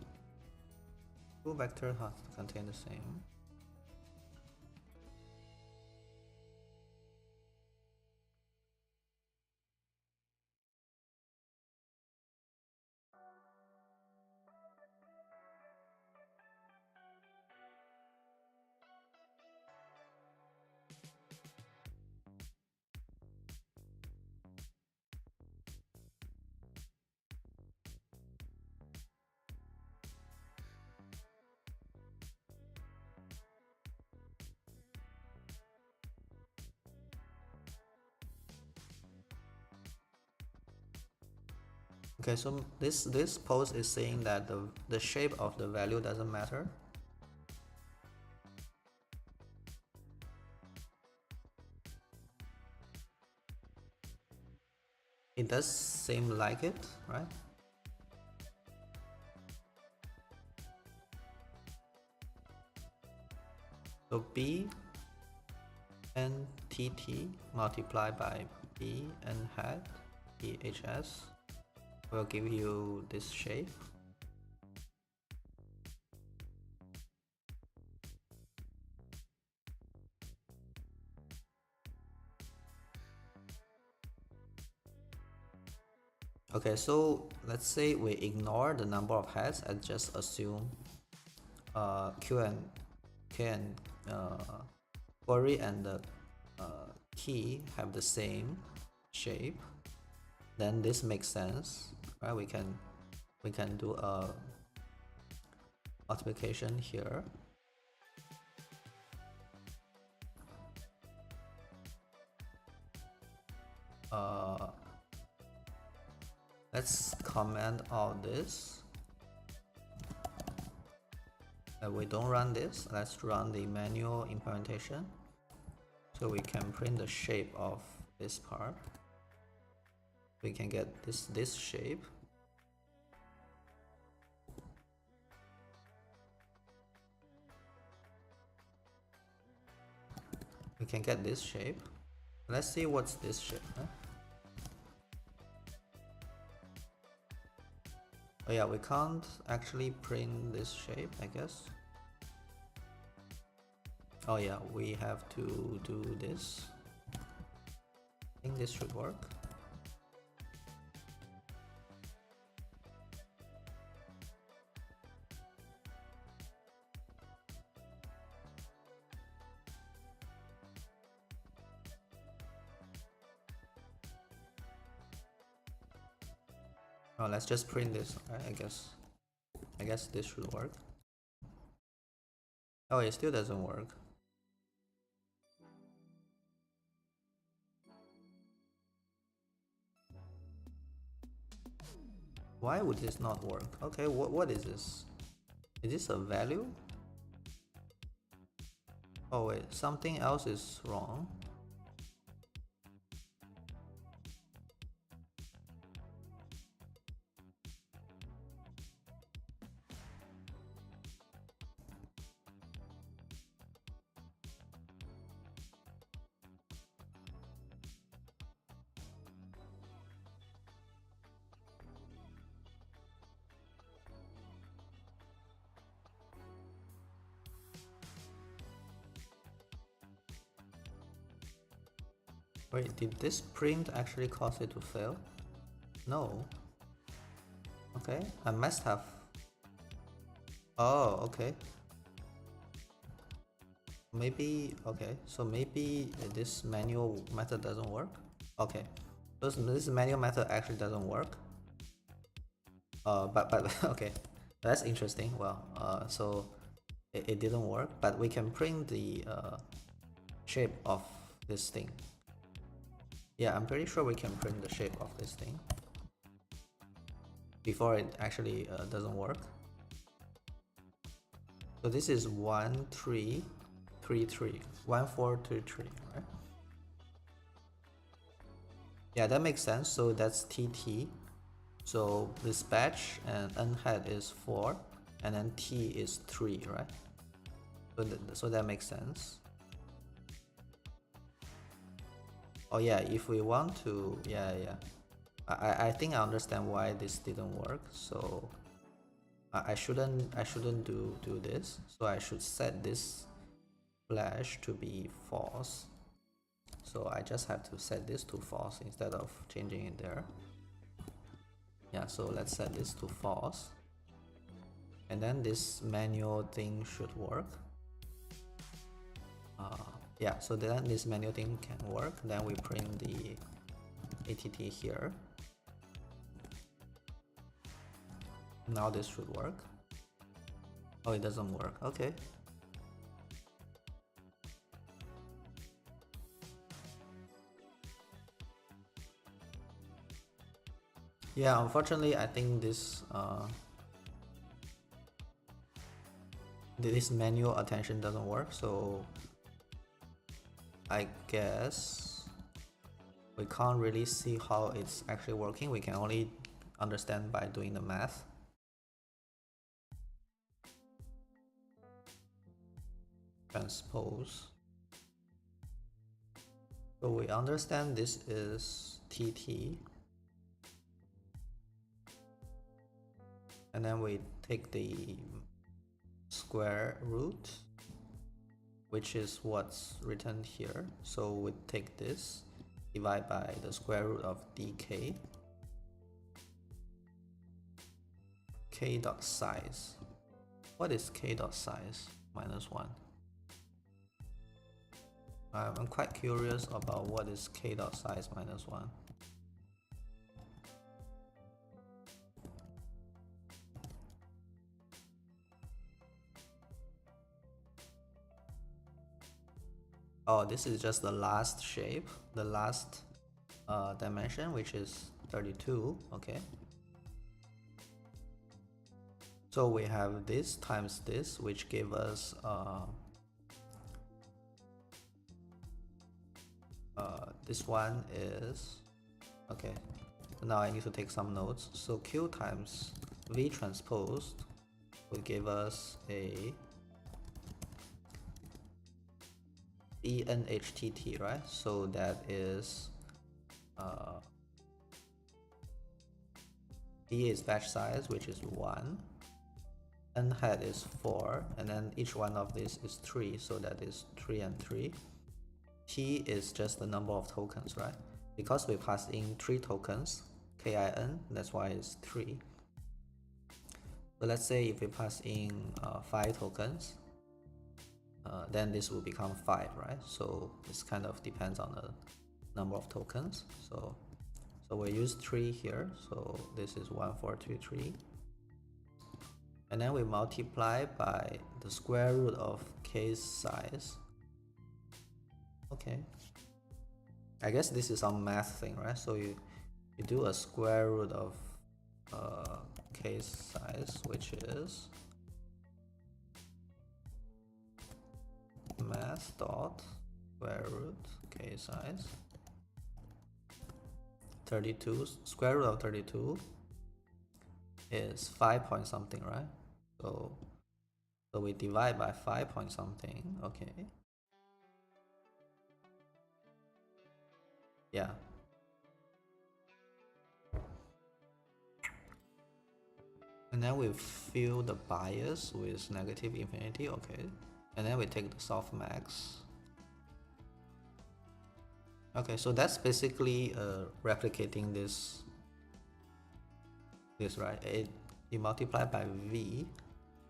two vectors have to contain the same. Okay, so this post is saying that the shape of the value doesn't matter. It does seem like it, right? So B and TT multiplied by B and hat EHS will give you this shape. Okay, so let's say we ignore the number of heads and just assume Q and K and query and the key have the same shape. Then this makes sense, right? We can do a multiplication here. Let's comment all this. We don't run this. Let's run the manual implementation. So we can print the shape of this part. We can get this shape. We can get this shape. Let's see what's this shape. Huh? Oh yeah, we can't actually print this shape, I guess. Oh yeah, we have to do this. I think this should work. Oh, let's just print this, right? I guess this should work. Oh, it still doesn't work. Why would this not work? Okay, what is this? Is this a value? Oh wait, something else is wrong. Wait, did this print actually cause it to fail? No. Okay, I must have. Oh, okay. Maybe, okay, so maybe this manual method doesn't work. Okay, so this manual method actually doesn't work. But okay, that's interesting. Well, so it didn't work, but we can print the shape of this thing. Yeah, I'm pretty sure we can print the shape of this thing before it actually doesn't work. So this is 1333, 1433, right? Yeah, that makes sense. So that's TT. So this batch and N hat is 4, and then T is 3, right? So that makes sense. Oh yeah, if we want to, yeah. I think I understand why this didn't work. So I shouldn't do this. So I should set this flash to be false. So I just have to set this to false instead of changing it there. Yeah, so let's set this to false. And then this manual thing should work. Yeah, so then this manual thing can work. Then we print the ATT here. Now this should work. Oh, it doesn't work. Okay. Yeah, unfortunately, I think this this manual attention doesn't work. So I guess we can't really see how it's actually working. We can only understand by doing the math. Transpose. So we understand this is TT. And then we take the square root, which is what's written here. So we take this, divide by the square root of dk, k dot size. What is k dot size minus 1? I'm quite curious about what is k dot size minus 1. Oh, this is just the last shape, the last dimension, which is 32. Okay. So we have this times this, which gave us this one is, okay, now I need to take some notes. So Q times V transposed will give us a ENHTT, right? So that is E is batch size, which is 1, N hat is 4, and then each one of these is 3, so that is 3 and 3. T is just the number of tokens, right? Because we passed in 3 tokens, KIN, that's why it's 3. So let's say if we pass in 5 tokens, then this will become 5, right? So this kind of depends on the number of tokens. So we use 3 here, so this is 1423. And then we multiply by the square root of k's size. Okay, I guess this is some math thing, right? So you do a square root of case size, which is math dot square root case size 32. Square root of 32 is 5 point something, right? So we divide by 5 point something. Okay, yeah. And then we fill the bias with negative infinity. Okay, and then we take the softmax. Okay, so that's basically replicating this, right? You multiply by v.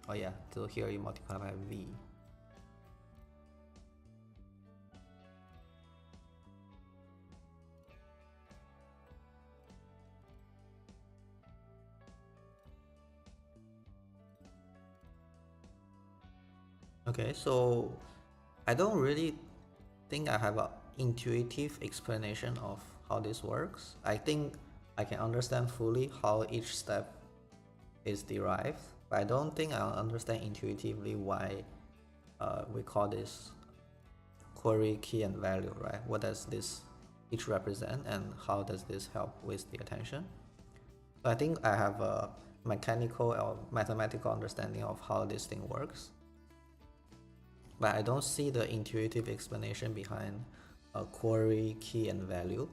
Oh yeah, so here you multiply by v. Okay, so I don't really think I have an intuitive explanation of how this works. I think I can understand fully how each step is derived, but I don't think I understand intuitively why we call this query key and value, right? What does this each represent and how does this help with the attention? So I think I have a mechanical or mathematical understanding of how this thing works, but I don't see the intuitive explanation behind a query key and value.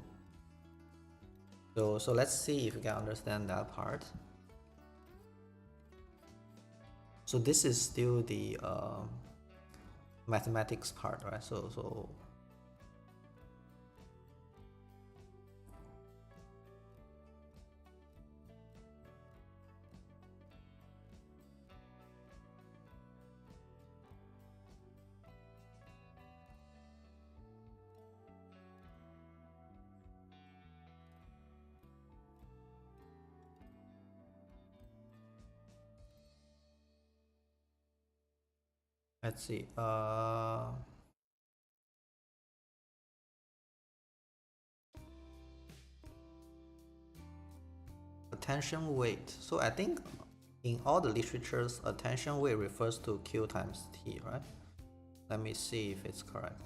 So let's see if we can understand that part. So this is still the mathematics part, right? So let's see. Attention weight. So I think in all the literatures, attention weight refers to Q times T, right? Let me see if it's correct.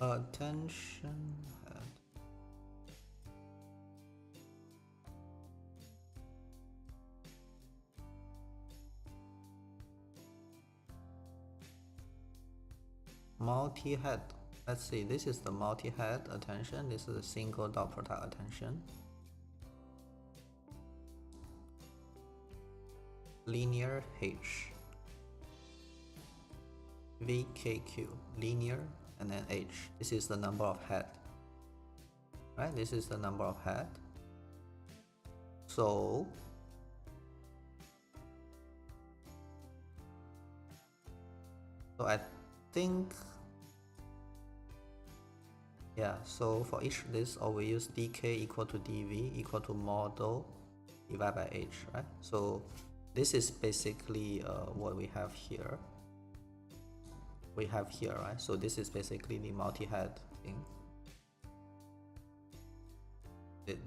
Attention head. Multi-head. Let's see, this is the multi-head attention. This is a single dot product attention. Linear H. VKQ. Linear and then H. This is the number of head. Right? This is the number of head. So I think, yeah, so for each this, we use dk equal to dv equal to model divided by h, right? So this is basically what we have here. Right? So this is basically the multi-head thing.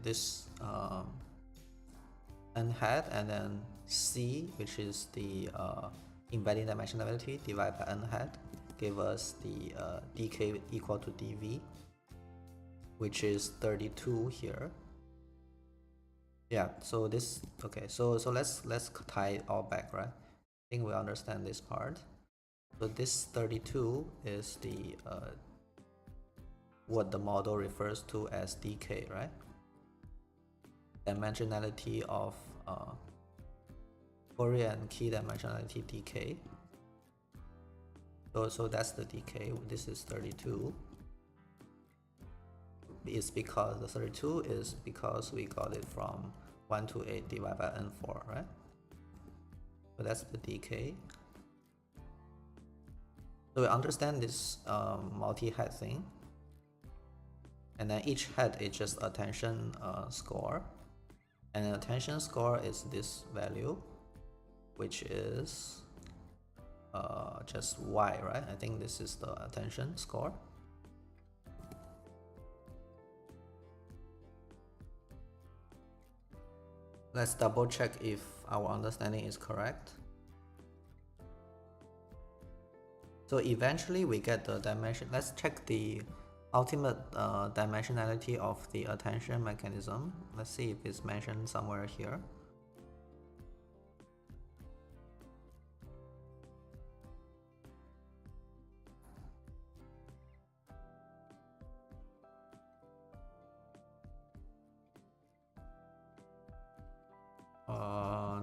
This n head and then c, which is the embedding dimensionality divided by n head, give us the dk equal to dv, which is 32 here. Yeah, so this, okay, so let's tie it all back, right? I think we understand this part. So this 32 is the what the model refers to as dk, right? Dimensionality of Fourier and key dimensionality dk. So that's the dk. This is 32. is because the 32 is because we got it from 1 to 8 divided by n4, right? So that's the decay. So we understand this multi-head thing, and then each head is just attention score, and the attention score is this value, which is just y, right? I think this is the attention score. Let's double check if our understanding is correct. So eventually we get the dimension. Let's check the ultimate dimensionality of the attention mechanism. Let's see if it's mentioned somewhere here.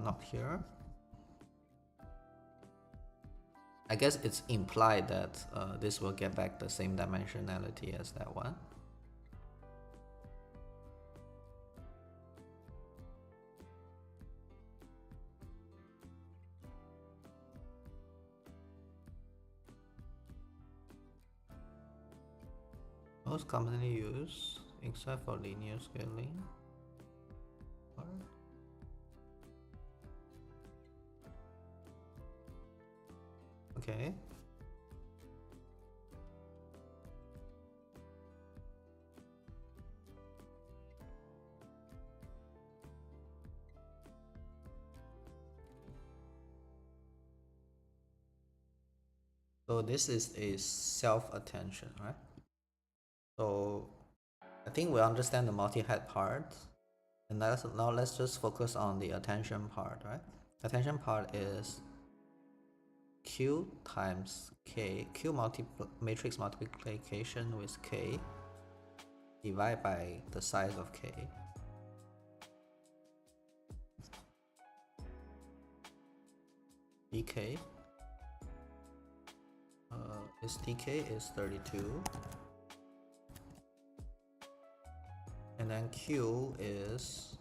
Not here. I guess it's implied that this will get back the same dimensionality as that one. Most commonly used, except for linear scaling. Okay. So this is a self-attention, right? So I think we understand the multi-head part, and now let's just focus on the attention part, right? Attention part is Q times K, matrix multiplication with K divided by the size of K. dk is dk is 32, and then Q is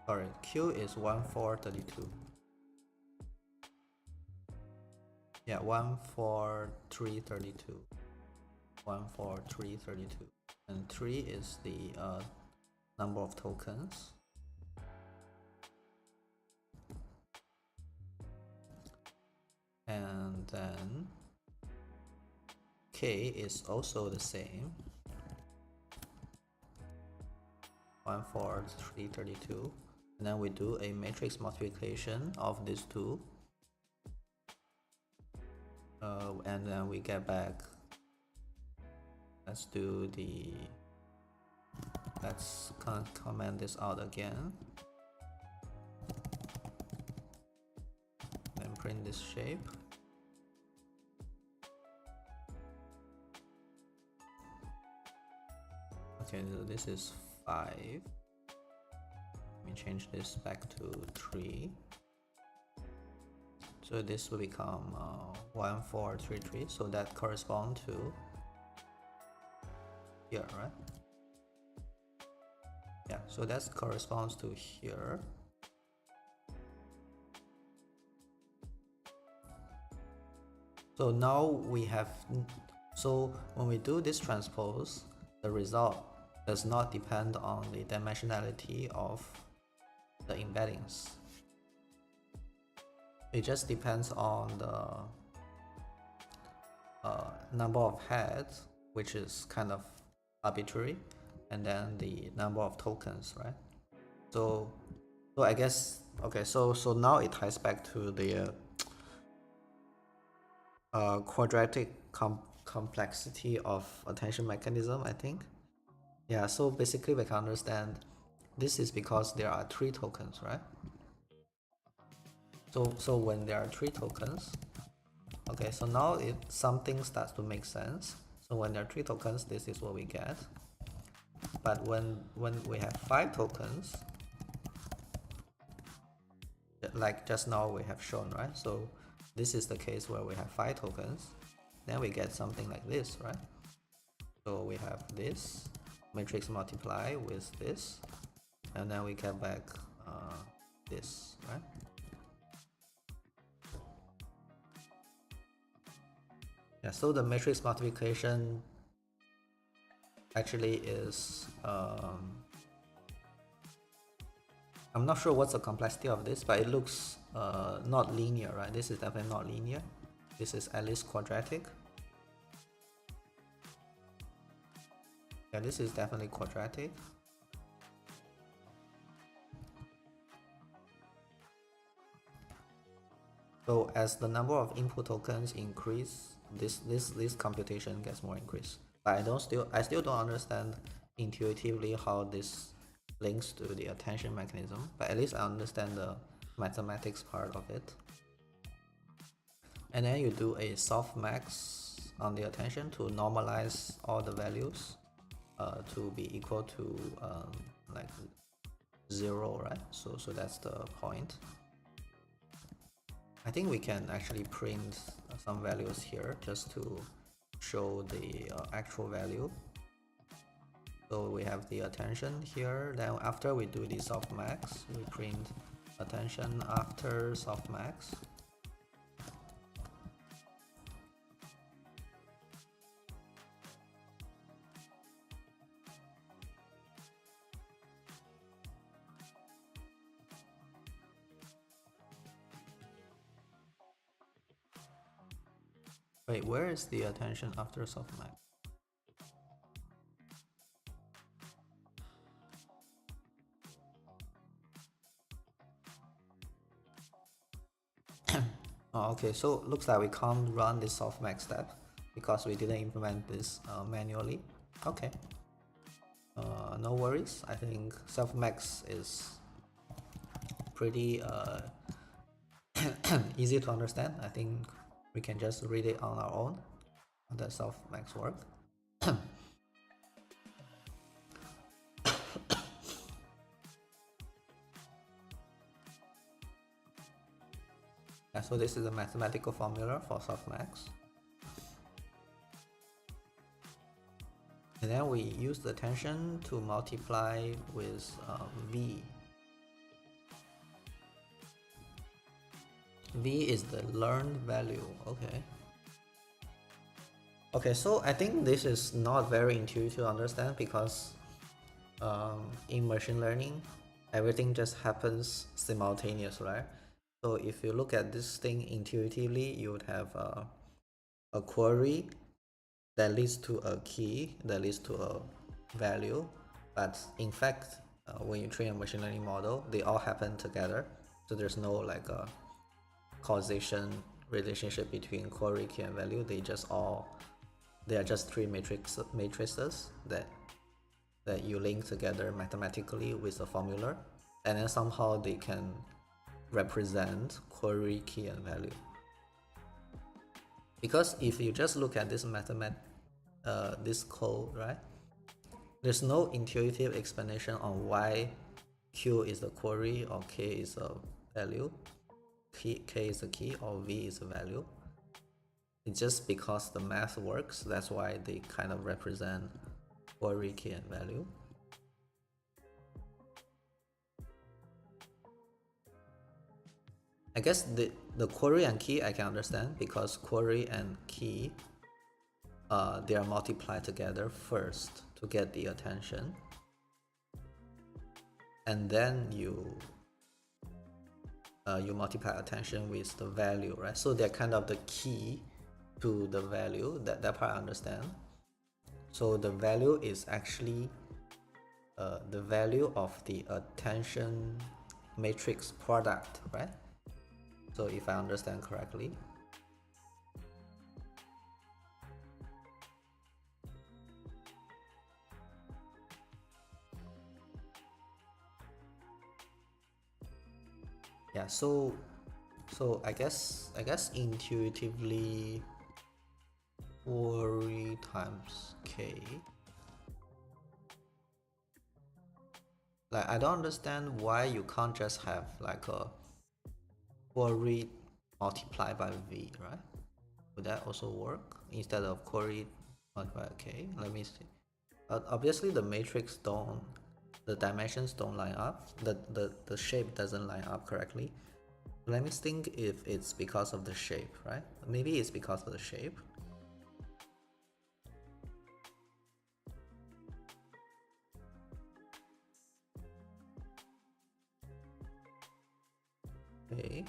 sorry, Q is 1432. Yeah, 14332. 14332. And 3 is the number of tokens. And then K is also the same. 14332. And then we do a matrix multiplication of these two. And then we get back. Let's comment this out again. Then print this shape. Okay, so this is 5. Let me change this back to 3. So this will become 1433. So that corresponds to here, right? Yeah, so that corresponds to here. So now we have, so when we do this transpose, the result does not depend on the dimensionality of the embeddings. It just depends on the number of heads, which is kind of arbitrary, and then the number of tokens, right? So I guess, okay, so now it ties back to the quadratic complexity of attention mechanism, I think. Yeah, so basically we can understand this is because there are 3 tokens, right? So when there are 3 tokens, okay, so now something starts to make sense. So when there are 3 tokens, this is what we get. But when we have 5 tokens, like just now we have shown, right? So this is the case where we have 5 tokens, then we get something like this, right? So we have this matrix multiply with this, and then we get back this, right? Yeah, so the matrix multiplication actually is I'm not sure what's the complexity of this, but it looks not linear, right? This is definitely not linear. This is at least quadratic. Yeah, this is definitely quadratic. So as the number of input tokens increase, this computation gets more increased. But I still don't understand intuitively how this links to the attention mechanism, but at least I understand the mathematics part of it. And then you do a softmax on the attention to normalize all the values to be equal to like 0, right? So that's the point. I think we can actually print some values here just to show the actual value. So we have the attention here, then after we do the softmax, we print attention after softmax. Wait, where is the attention after softmax? Oh, okay, so looks like we can't run this softmax step because we didn't implement this manually. Okay, no worries. I think softmax is pretty easy to understand. I think we can just read it on our own. That softmax work. Yeah, so this is a mathematical formula for softmax. And then we use the attention to multiply with V. V is the learned value, okay. Okay, so I think this is not very intuitive to understand because in machine learning, everything just happens simultaneous, right? So if you look at this thing intuitively, you would have a query that leads to a key, that leads to a value. But in fact, when you train a machine learning model, they all happen together. So there's no like a causation relationship between query, key, and value. They are just 3 matrices that you link together mathematically with a formula, and then somehow they can represent query, key, and value. Because if you just look at this this code, right, there's no intuitive explanation on why Q is the query or K is a value, K is a key, or V is a value. It's just because the math works, that's why they kind of represent query, key, and value. I guess the query and key I can understand because query and key they are multiplied together first to get the attention, and then you multiply attention with the value, right? So they're kind of the key to the value. That part I understand. So the value is actually the value of the attention matrix product, right? So if I understand correctly. Yeah, so I guess intuitively query times K. Like I don't understand why you can't just have like a query multiply by v, right? Would that also work instead of query multiply by k? Let me see. Obviously the matrix don't, the dimensions don't line up, the shape doesn't line up correctly. Let me think if it's because of the shape, right? Maybe it's because of the shape. Okay.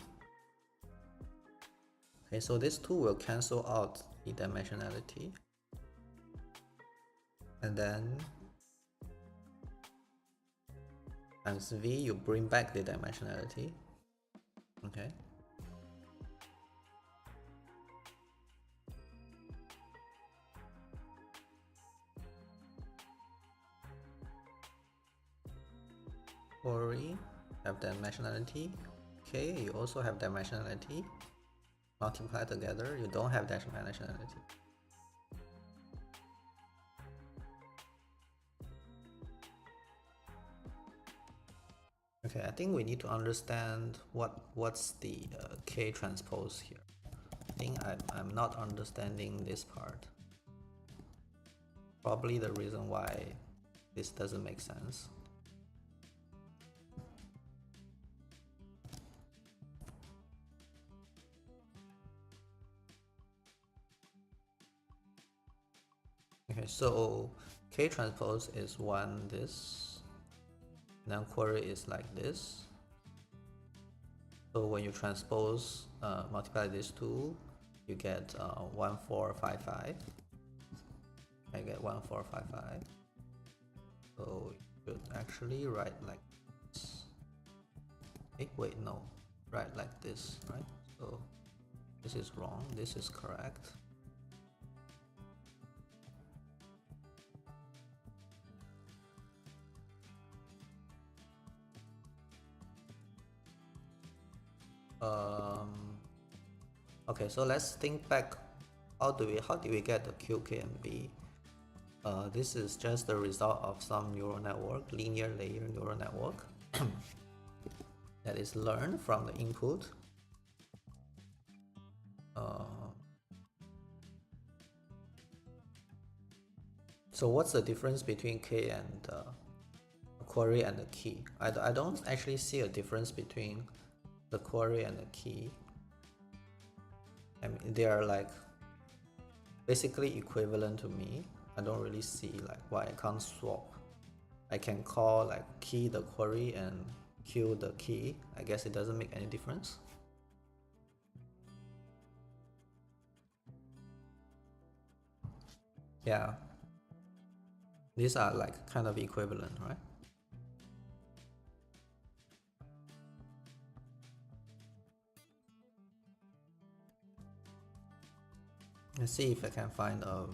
Okay, so this 2 will cancel out the dimensionality. And then times v, you bring back the dimensionality. Okay. Query have dimensionality. K, you also have dimensionality. Multiply together, you don't have dimensionality. Okay, I think we need to understand what's the K transpose here. I think I'm not understanding this part. Probably the reason why this doesn't make sense. Okay, so K transpose is 1 this, then query is like this. So when you transpose, multiply these two, you get 1455. I get 1455. So you should actually write like this. Hey, wait, no, write like this, right? So this is wrong, this is correct. Okay, so let's think back. How do we get the Q, K, and B? This is just the result of some neural network, linear layer neural network that is learned from the input. So what's the difference between K and query and the key? I don't actually see a difference between the query and the key. I mean, they are like basically equivalent to me. I don't really see like why I can't swap. I can call like key the query and Q the key. I guess it doesn't make any difference. Yeah, these are like kind of equivalent, right? Let's see if I can find a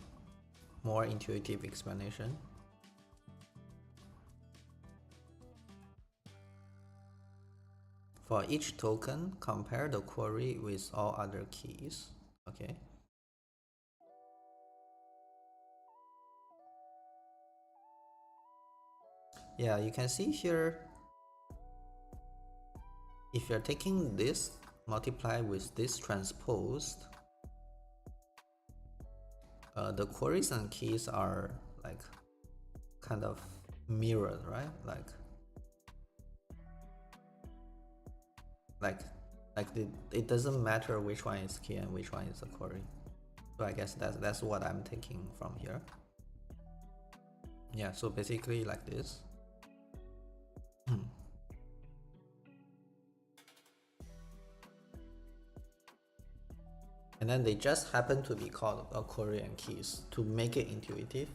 more intuitive explanation. For each token, compare the query with all other keys. Okay. Yeah, you can see here, if you're taking this, multiply with this transposed, the queries and keys are like kind of mirrored, right? It doesn't matter which one is key and which one is a query. So I guess that's what I'm taking from here. Yeah, so basically like this. And then they just happen to be called a query and keys to make it intuitive.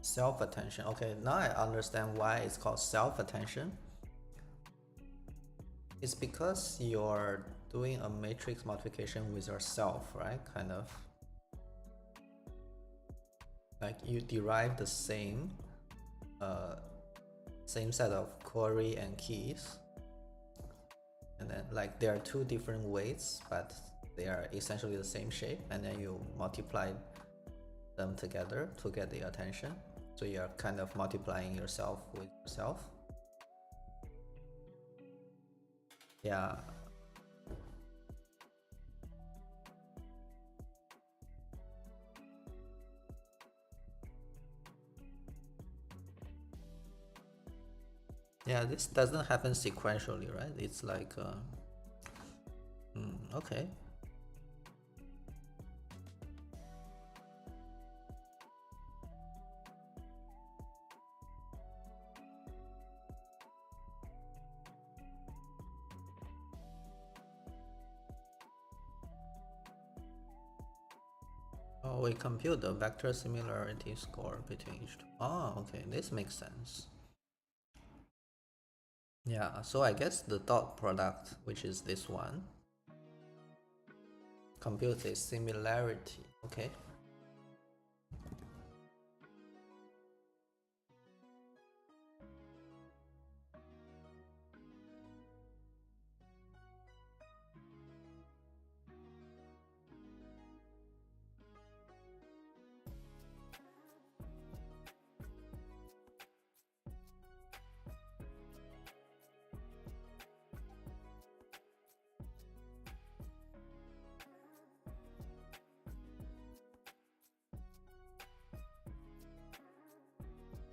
Self-attention. Okay, now I understand why it's called self-attention. It's because you're doing a matrix multiplication with yourself, right? Kind of like you derive the same set of query and keys, and then like there are two different weights, but they are essentially the same shape, and then you multiply them together to get the attention. So you're kind of multiplying yourself with yourself. Yeah. Yeah, this doesn't happen sequentially, right? It's like, okay. Oh, we compute the vector similarity score between each two. Oh, okay, this makes sense. Yeah, so I guess the dot product, which is this one, computes a similarity. Okay.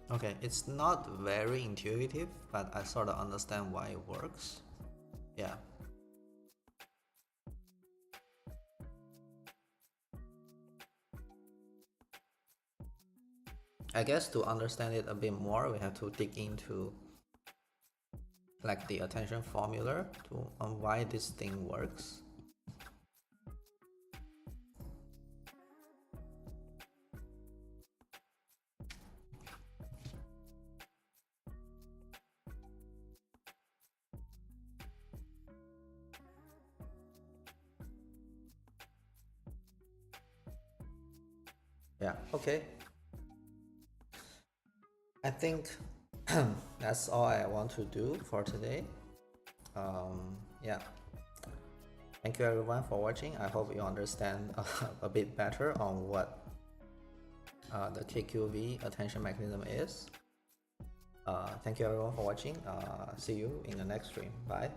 Okay, it's not very intuitive, but I sort of understand why it works. Yeah. I guess to understand it a bit more, we have to dig into like the attention formula on why this thing works. Yeah, okay. I think that's all I want to do for today. Yeah. Thank you everyone for watching. I hope you understand a bit better on what the KQV attention mechanism is. Thank you everyone for watching. See you in the next stream. Bye.